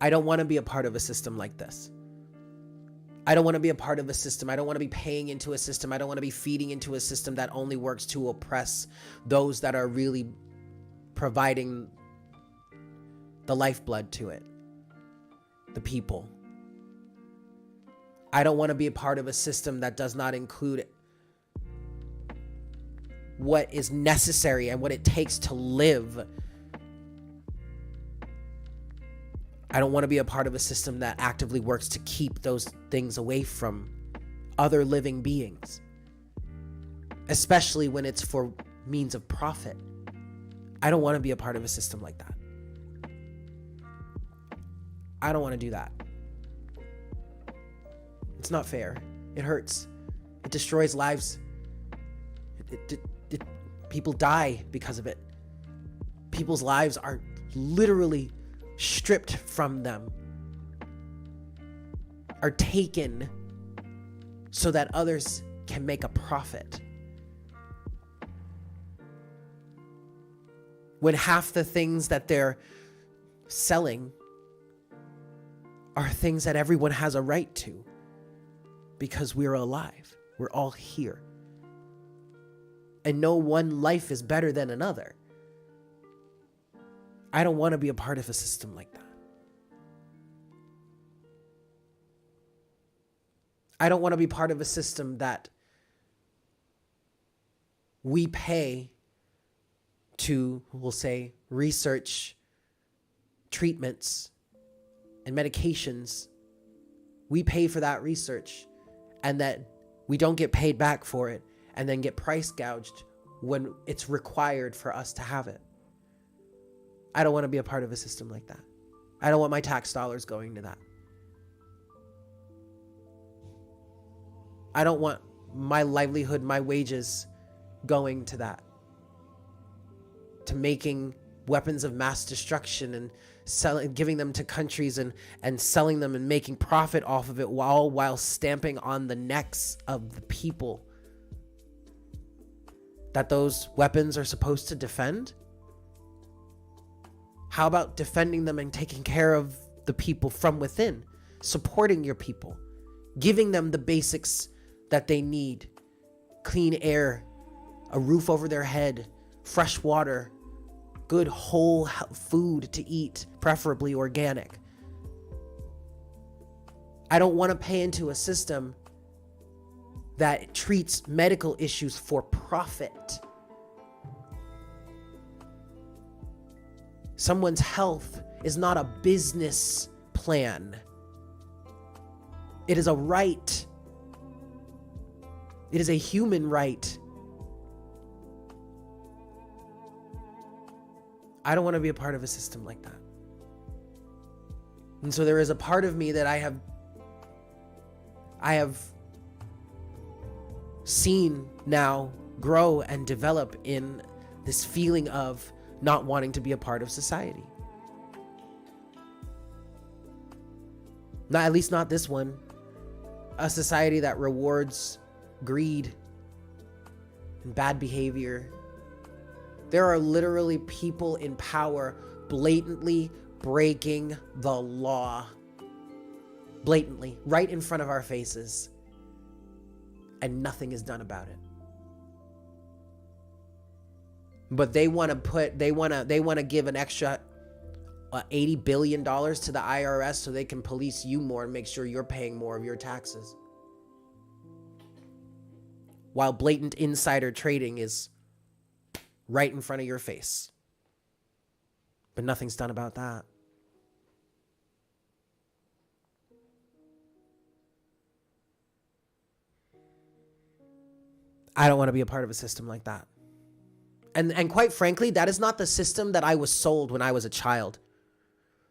I don't want to be a part of a system like this. I don't want to be a part of a system. I don't want to be paying into a system. I don't want to be feeding into a system that only works to oppress those that are really providing the lifeblood to it, the people. I don't want to be a part of a system that does not include what is necessary and what it takes to live. I don't want to be a part of a system that actively works to keep those things away from other living beings, especially when it's for means of profit. I don't want to be a part of a system like that. I don't want to do that. It's not fair. It hurts. It destroys lives. People die because of it. People's lives are literally stripped from them, are taken so that others can make a profit. When half the things that they're selling are things that everyone has a right to, because we're alive. We're all here. And no one life is better than another. I don't want to be a part of a system like that. I don't want to be part of a system that we pay to, we'll say, research treatments and medications. We pay for that research, and that we don't get paid back for it, and then get price gouged when it's required for us to have it. I don't want to be a part of a system like that. I don't want my tax dollars going to that. I don't want my livelihood, my wages going to that. To making weapons of mass destruction and selling, giving them to countries and selling them and making profit off of it while stamping on the necks of the people that those weapons are supposed to defend. How about defending them and taking care of the people from within, supporting your people, giving them the basics that they need: clean air, a roof over their head, fresh water, good whole food to eat, preferably organic. I don't want to pay into a system that treats medical issues for profit. Someone's health is not a business plan. It is a right. It is a human right. I don't want to be a part of a system like that. And so there is a part of me that I have seen now grow and develop in this feeling of not wanting to be a part of society. Not, at least not this one. A society that rewards greed and bad behavior. There are literally people in power blatantly breaking the law. Blatantly, right in front of our faces. And nothing is done about it. But they want to give an extra $80 billion to the IRS so they can police you more and make sure you're paying more of your taxes. While blatant insider trading is right in front of your face. But nothing's done about that. I don't want to be a part of a system like that. And quite frankly, that is not the system that I was sold when I was a child.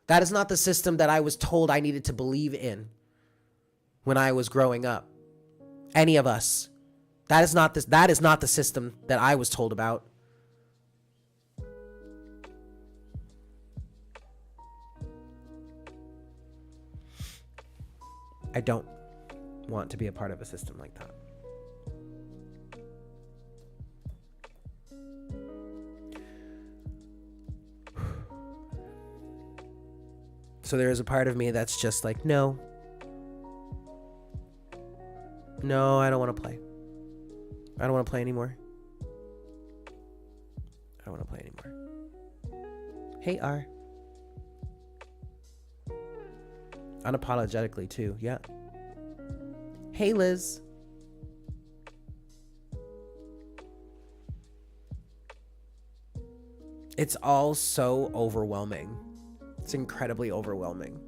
That is not the system that I was told I needed to believe in when I was growing up. Any of us. That is not the system that I was told about. I don't want to be a part of a system like that. So there is a part of me that's just like, no, I don't want to play. I don't want to play anymore. I don't want to play anymore. Hey, R. Unapologetically, too. Yeah. Hey, Liz. It's all so overwhelming. It's incredibly overwhelming.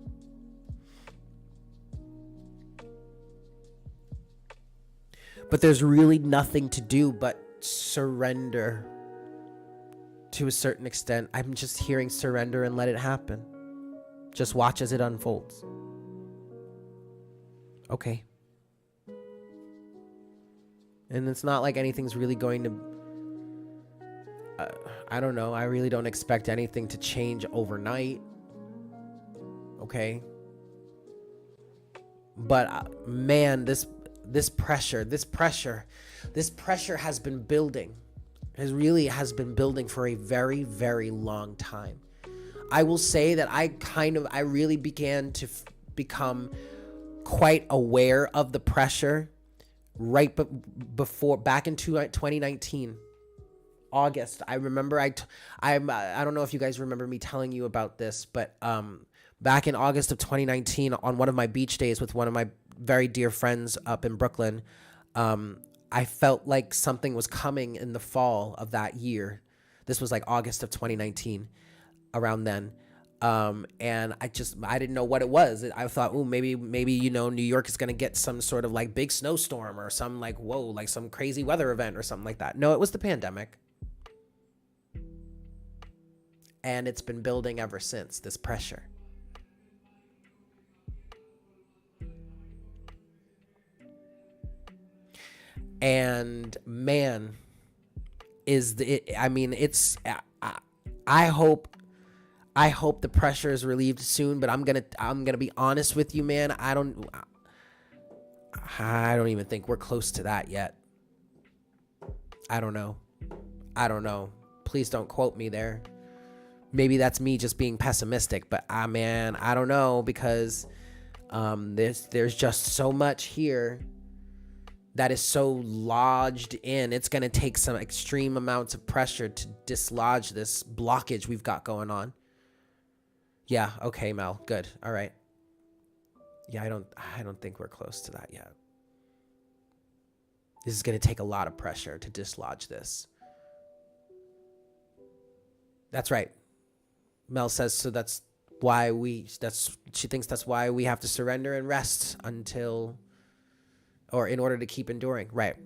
But there's really nothing to do but surrender to a certain extent. I'm just hearing surrender and let it happen. Just watch as it unfolds. Okay. And it's not like anything's really going to... I don't know. I really don't expect anything to change overnight. Okay? But man, this pressure has been building. Has been building for a very, very long time. I will say that I really began to become quite aware of the pressure right back in 2019. August. I remember I don't know if you guys remember me telling you about this, but back in August of 2019 on one of my beach days with one of my very dear friends up in Brooklyn, I felt like something was coming in the fall of that year. This was like August of 2019, around then. And I didn't know what it was. I thought, oh, maybe, New York is going to get some sort of like big snowstorm or some like, whoa, like some crazy weather event or something like that. No, it was the pandemic. And it's been building ever since, this pressure. And man, I hope the pressure is relieved soon, but I'm gonna be honest with you, man. I don't even think we're close to that yet. I don't know. Please don't quote me there. Maybe that's me just being pessimistic, but man, I don't know, because there's just so much here that is so lodged in. It's going to take some extreme amounts of pressure to dislodge this blockage we've got going on. Yeah, okay, Mel. Good. All right. Yeah, I don't think we're close to that yet. This is going to take a lot of pressure to dislodge this. That's right. Mel says, so she thinks that's why we have to surrender and rest in order to keep enduring. Right.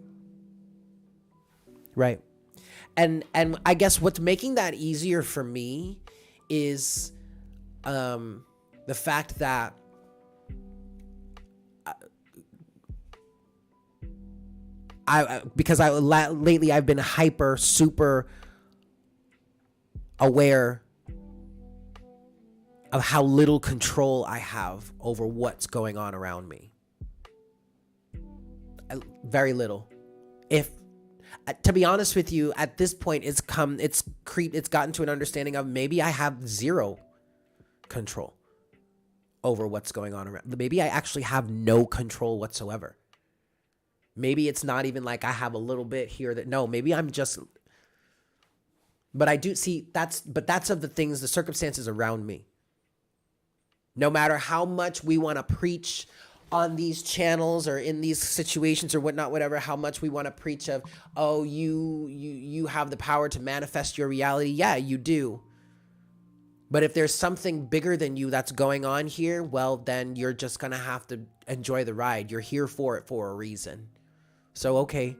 And I guess what's making that easier for me is the fact that lately I've been super aware of how little control I have over what's going on around me. Very little. To be honest with you, at this point, it's gotten to an understanding of maybe I have zero control over what's going on around. Maybe I actually have no control whatsoever. Maybe it's not even like I have a little bit here maybe I'm just. But I do see that's of the circumstances around me. No matter how much we want to preach on these channels or in these situations or whatnot, whatever, how much we want to preach of, oh, you have the power to manifest your reality. Yeah, you do. But if there's something bigger than you that's going on here, well, then you're just going to have to enjoy the ride. You're here for it for a reason. So, okay.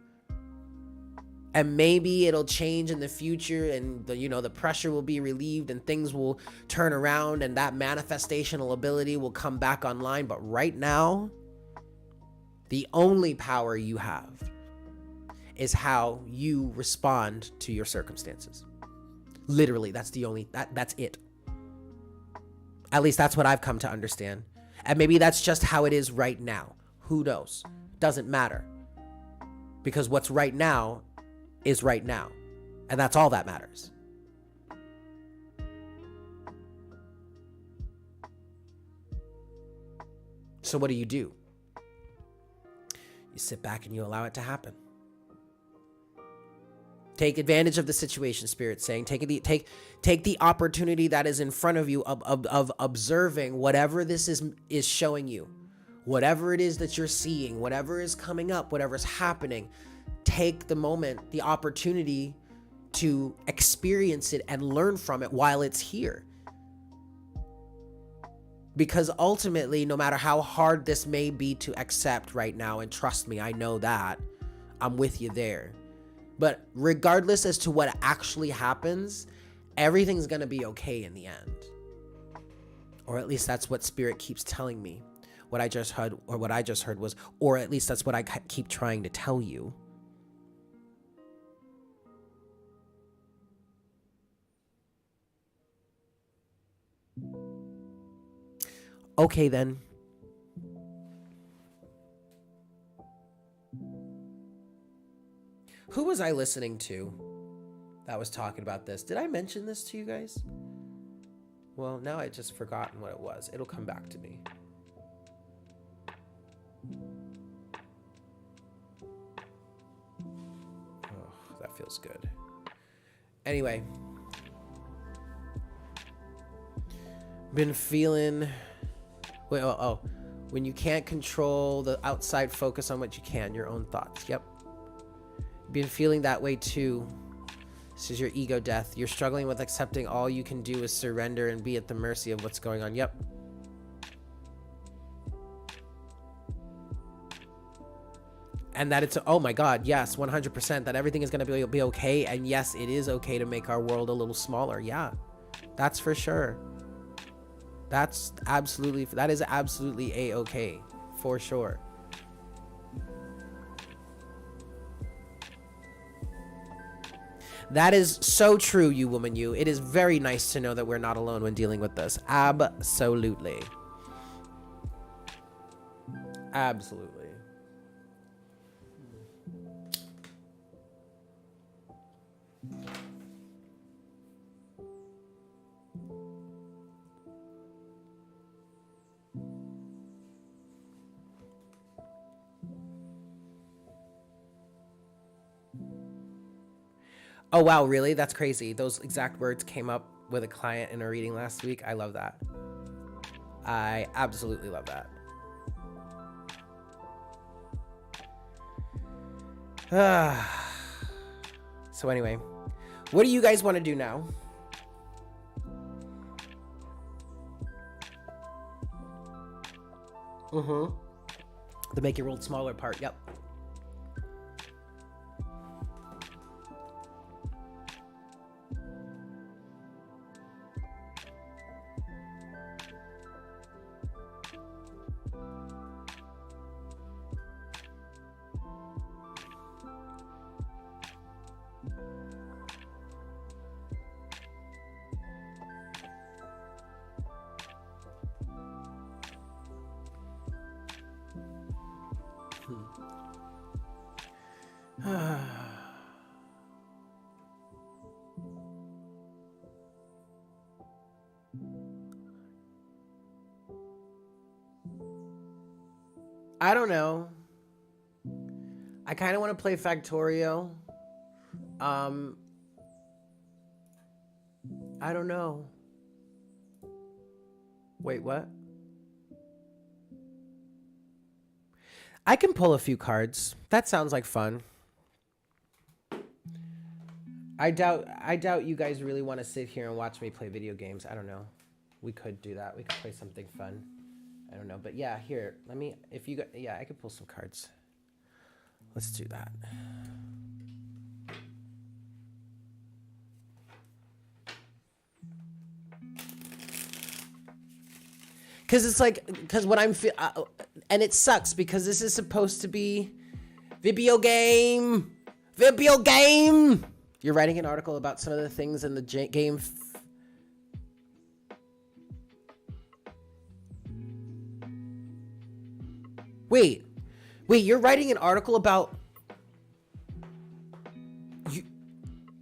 And maybe it'll change in the future and the pressure will be relieved and things will turn around and that manifestational ability will come back online. But right now, the only power you have is how you respond to your circumstances. Literally, that's it. At least that's what I've come to understand. And maybe that's just how it is right now. Who knows? Doesn't matter. Because what's right now is right now. And that's all that matters. So what do? You sit back and you allow it to happen. Take advantage of the situation, Spirit's saying. Take the opportunity that is in front of you of observing whatever this is showing you. Whatever it is that you're seeing, whatever is coming up, whatever's happening. Take the moment, the opportunity to experience it and learn from it while it's here. Because ultimately, no matter how hard this may be to accept right now, and trust me, I know that, I'm with you there. But regardless as to what actually happens, everything's going to be okay in the end. Or at least that's what Spirit keeps telling me. What I just heard was, or at least that's what I keep trying to tell you. Okay, then. Who was I listening to that was talking about this? Did I mention this to you guys? Well, now I just forgotten what it was. It'll come back to me. Oh, that feels good. Anyway. Been feeling... When you can't control the outside, focus on what you can, your own thoughts. Yep. Been feeling that way too. This is your ego death. You're struggling with accepting all you can do is surrender and be at the mercy of what's going on. Yep. And that it's, oh my God, yes, 100%, that everything is going to be okay. And yes, it is okay to make our world a little smaller. Yeah, that's for sure. That is absolutely A-okay, for sure. That is so true, you woman, you. It is very nice to know that we're not alone when dealing with this. Absolutely. Absolutely. Oh, wow, really? That's crazy. Those exact words came up with a client in a reading last week. I love that. I absolutely love that. So anyway, what do you guys want to do now? The make your world smaller part. Yep. I don't know. I kind of want to play Factorio. I don't know. Wait, what? I can pull a few cards. That sounds like fun. I doubt you guys really want to sit here and watch me play video games. I don't know. We could do that. We could play something fun. I don't know. But yeah, here, let me, if you got, yeah, I could pull some cards. Let's do that. Because it's like, because what I'm, and it sucks because this is supposed to be video game. Video game. You're writing an article about some of the things in the game. Wait, you're writing an article about,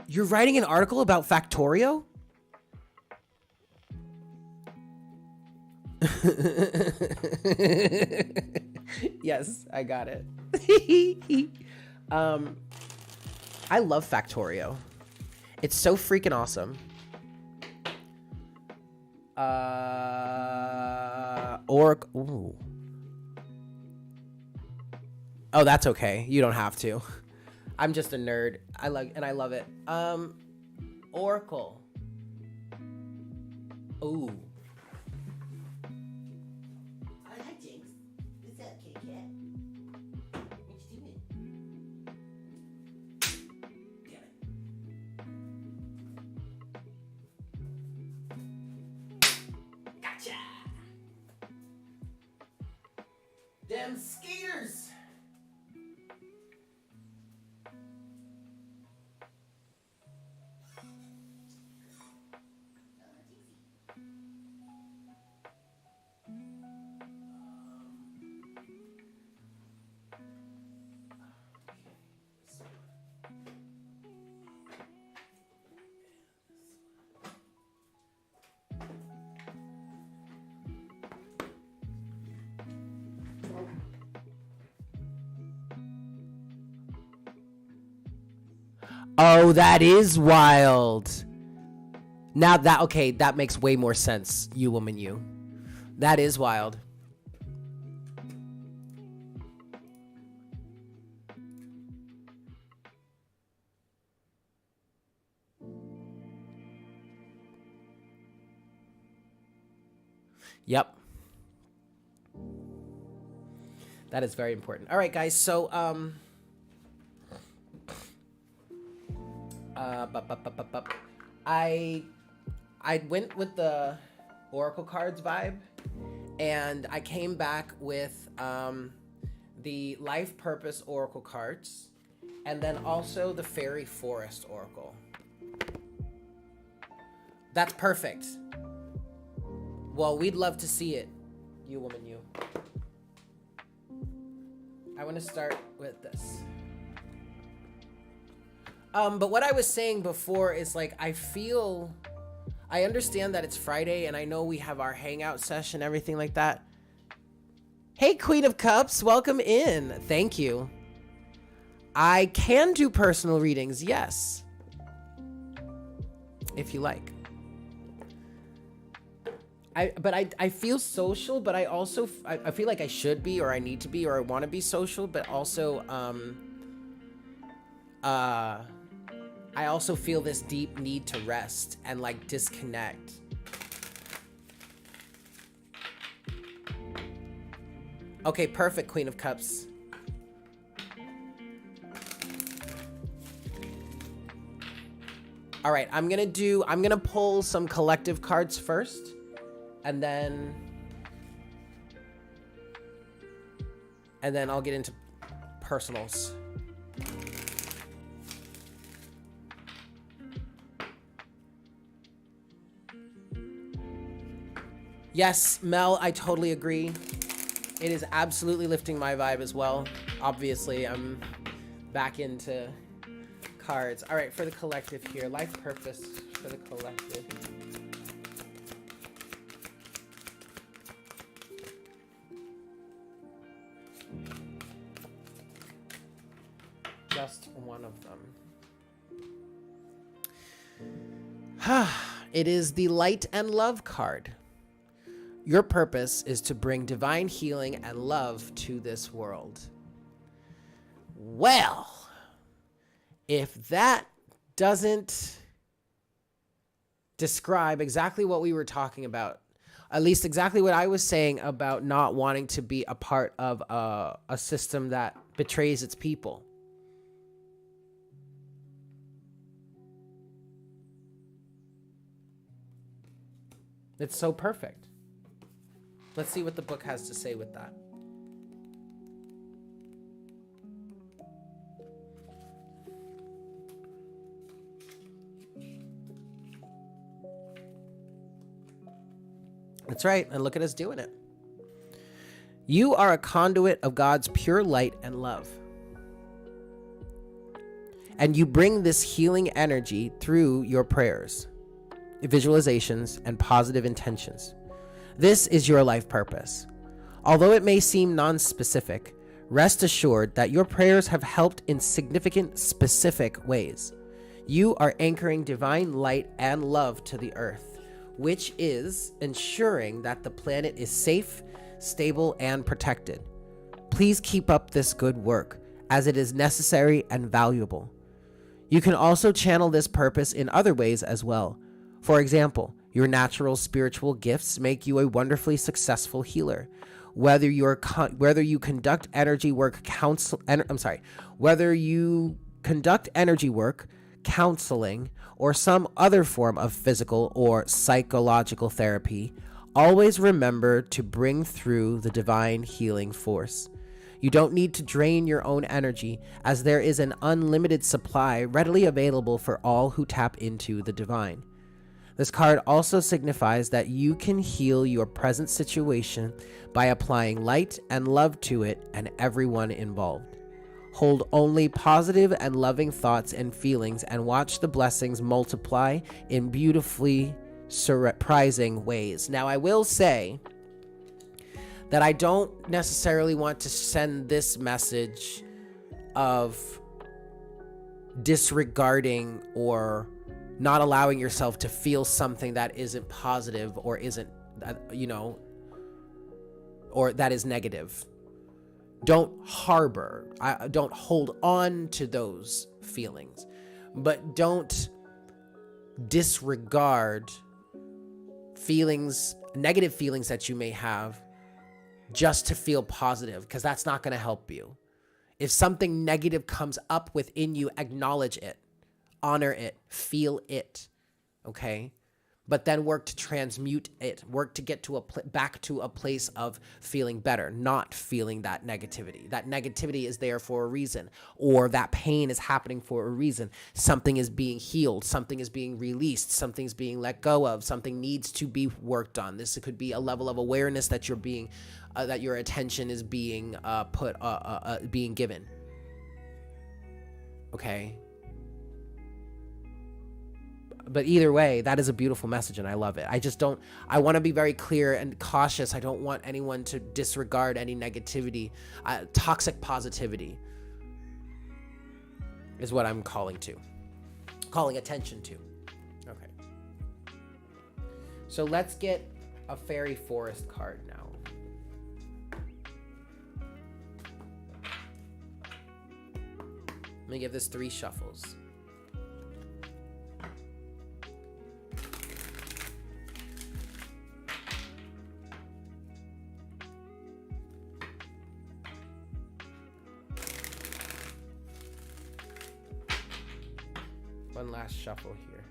you're writing an article about Factorio? Yes, I got it. I love Factorio. It's so freaking awesome. Oracle. Ooh. Oh, that's okay. You don't have to. I'm just a nerd. I love it. Oracle. Ooh. Hi, Jinx. What's up, Kit Kat? What you doing? Damn it. Gotcha! Them skaters. Oh, that is wild. Now that, okay, that makes way more sense, you woman, you. That is wild. Yep. That is very important. All right, guys, so, I went with the Oracle cards vibe, and I came back with the Life Purpose Oracle cards, and then also the Fairy Forest Oracle. That's perfect. Well, we'd love to see it, you woman, you. I want to start with this. But what I was saying before is like, I understand that it's Friday and I know we have our hangout session, everything like that. Hey, Queen of Cups, welcome in. Thank you. I can do personal readings, yes. If you like. I feel social, but I also, I feel like I should be, or I need to be, or I want to be social, but also, I also feel this deep need to rest and like disconnect. Okay, perfect, Queen of Cups. All right, I'm gonna pull some collective cards first, and then I'll get into personals. Yes, Mel, I totally agree. It is absolutely lifting my vibe as well. Obviously, I'm back into cards. All right, for the collective here. Life purpose for the collective. Just one of them. It is the Light and Love card. Your purpose is to bring divine healing and love to this world. Well, if that doesn't describe exactly what we were talking about, at least exactly what I was saying about not wanting to be a part of a system that betrays its people. It's so perfect. Let's see what the book has to say with that. That's right, and look at us doing it. You are a conduit of God's pure light and love. And you bring this healing energy through your prayers, visualizations, and positive intentions. This is your life purpose. Although it may seem non-specific, rest assured that your prayers have helped in significant, specific ways. You are anchoring divine light and love to the earth, which is ensuring that the planet is safe, stable, and protected. Please keep up this good work, as it is necessary and valuable. You can also channel this purpose in other ways as well. For example, your natural spiritual gifts make you a wonderfully successful healer. Whether you conduct energy work, counseling, or some other form of physical or psychological therapy, always remember to bring through the divine healing force. You don't need to drain your own energy, as there is an unlimited supply readily available for all who tap into the divine. This card also signifies that you can heal your present situation by applying light and love to it and everyone involved. Hold only positive and loving thoughts and feelings and watch the blessings multiply in beautifully surprising ways. Now, I will say that I don't necessarily want to send this message of disregarding or not allowing yourself to feel something that isn't positive or isn't, or that is negative. Don't harbor, don't hold on to those feelings, but don't disregard feelings, negative feelings that you may have just to feel positive, because that's not going to help you. If something negative comes up within you, acknowledge it, honor it, feel it, okay? But then work to transmute it, work to get to back to a place of feeling better, not feeling that negativity. That negativity is there for a reason, or that pain is happening for a reason. Something is being healed, something is being released, something's being let go of, something needs to be worked on. This could be a level of awareness that you're being, that your attention is being being given. Okay. But either way, that is a beautiful message and I love it. I want to be very clear and cautious. I don't want anyone to disregard any negativity. Toxic positivity is what I'm calling attention to. Okay. So let's get a fairy forest card now. Let me give this 3 shuffles. One last shuffle here.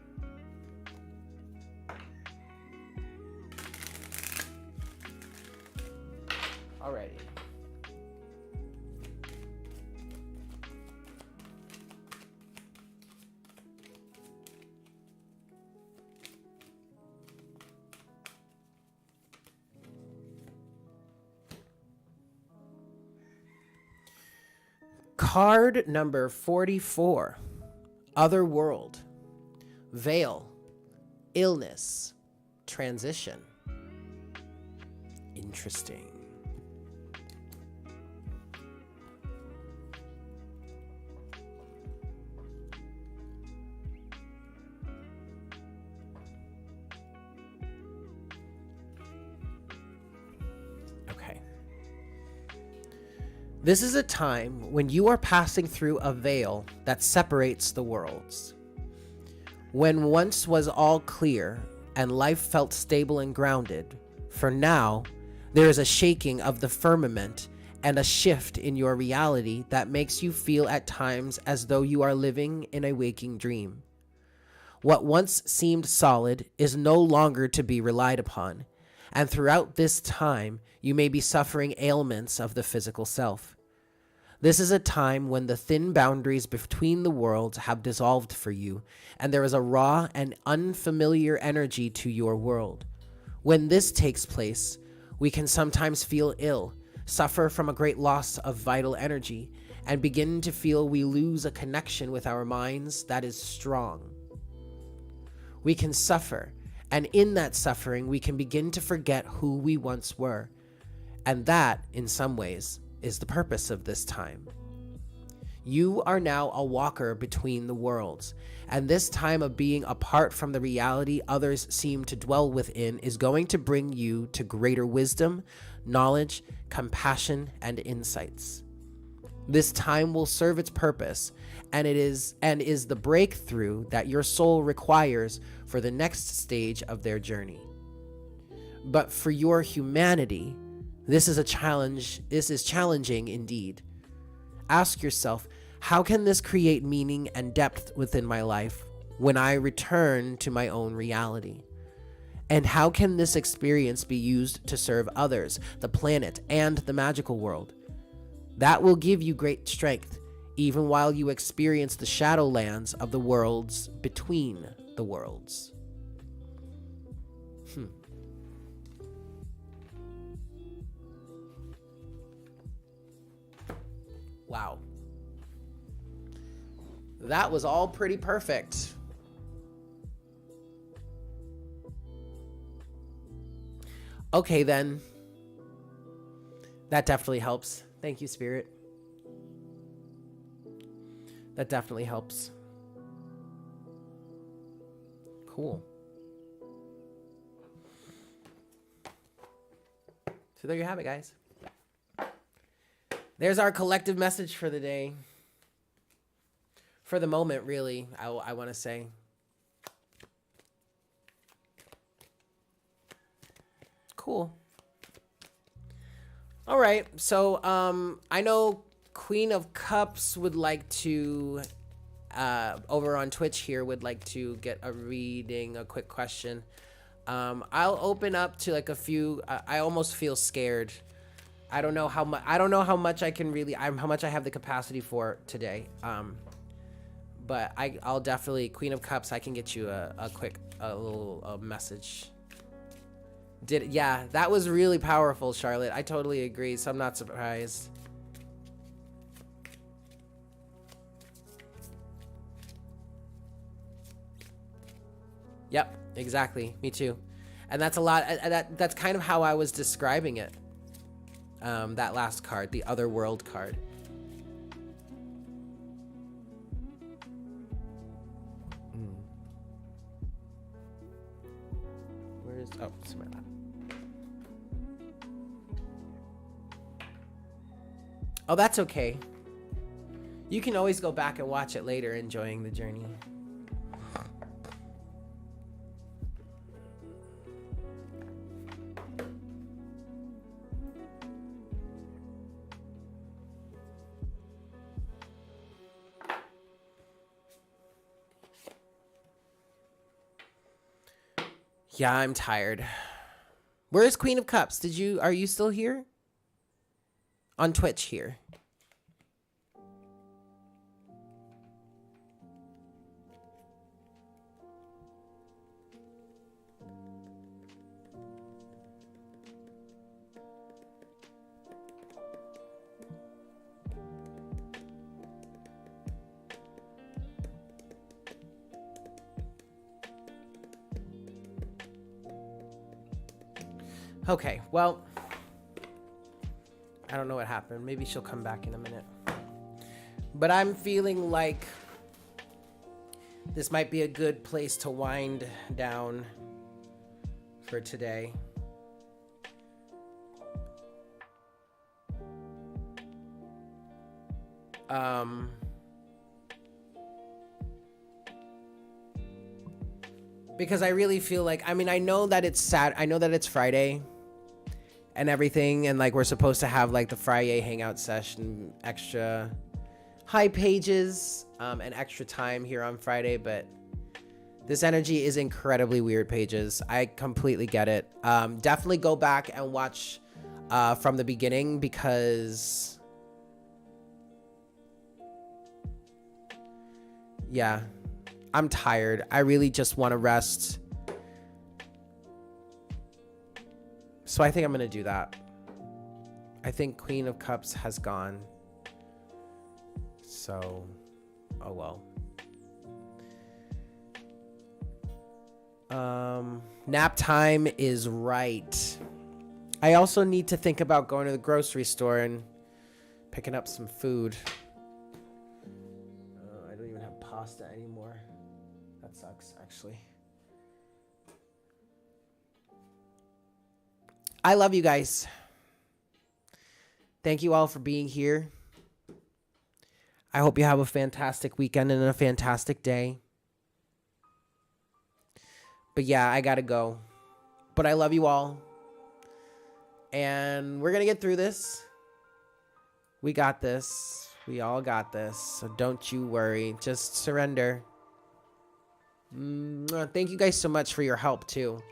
Alrighty. Card number 44. Other world, veil, illness, transition. Interesting. This is a time when you are passing through a veil that separates the worlds. When once was all clear and life felt stable and grounded, for now, there is a shaking of the firmament and a shift in your reality that makes you feel at times as though you are living in a waking dream. What once seemed solid is no longer to be relied upon, and throughout this time, you may be suffering ailments of the physical self. This is a time when the thin boundaries between the worlds have dissolved for you, and there is a raw and unfamiliar energy to your world. When this takes place, we can sometimes feel ill, suffer from a great loss of vital energy, and begin to feel we lose a connection with our minds that is strong. We can suffer, and in that suffering, we can begin to forget who we once were. And that, in some ways, is the purpose of this time. You are now a walker between the worlds, and this time of being apart from the reality others seem to dwell within is going to bring you to greater wisdom, knowledge, compassion, and insights. This time will serve its purpose, and is the breakthrough that your soul requires for the next stage of their journey. But for your humanity, this is challenging indeed. Ask yourself, how can this create meaning and depth within my life when I return to my own reality? And how can this experience be used to serve others, the planet, and the magical world? That will give you great strength, even while you experience the shadowlands of the worlds between the worlds. Wow. That was all pretty perfect. Okay, then. That definitely helps. Thank you, Spirit. That definitely helps. Cool. So there you have it, guys. There's our collective message for the day. For the moment, really, I want to say. Cool. All right, so I know Queen of Cups would like to, over on Twitch here, would like to get a reading, a quick question. I'll open up to like a few. I almost feel scared. I don't know how much. I don't know how much I can really. How much I have the capacity for today. But I'll definitely, Queen of Cups, I can get you a quick little message. Yeah, that was really powerful, Charlotte. I totally agree, so I'm not surprised. Yep, exactly. Me too. And that's a lot. That's kind of how I was describing it. That last card, the Other World card. Where's... Oh, it's in my lap. Oh, that's okay. You can always go back and watch it later, enjoying the journey. Yeah, I'm tired. Where is Queen of Cups? Are you still here? On Twitch here. Okay, well, I don't know what happened. Maybe she'll come back in a minute. But I'm feeling like this might be a good place to wind down for today. Because I really feel like, I mean, I know that it's Friday and everything, and like we're supposed to have like the Friday hangout session, extra high pages, and extra time here on Friday, but this energy is incredibly weird, pages. I completely get it. Definitely go back and watch from the beginning, because yeah, I'm tired. I really just want to rest. So I think I'm going to do that. I think Queen of Cups has gone. So, oh well. Nap time is right. I also need to think about going to the grocery store and picking up some food. I don't even have pasta anymore. That sucks, actually. I love you guys. Thank you all for being here. I hope you have a fantastic weekend and a fantastic day. But yeah, I gotta go. But I love you all. And we're gonna get through this. We got this. We all got this. So don't you worry. Just surrender. Thank you guys so much for your help too.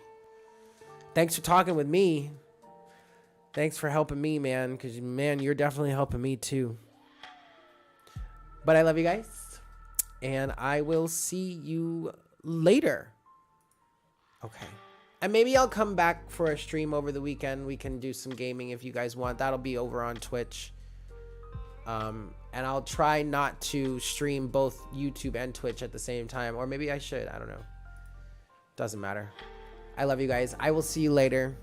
Thanks for talking with me. Thanks for helping me, man. Because, man, you're definitely helping me too. But I love you guys. And I will see you later. Okay. And maybe I'll come back for a stream over the weekend. We can do some gaming if you guys want. That'll be over on Twitch. And I'll try not to stream both YouTube and Twitch at the same time. Or maybe I should. I don't know. Doesn't matter. I love you guys. I will see you later.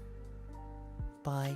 Bye.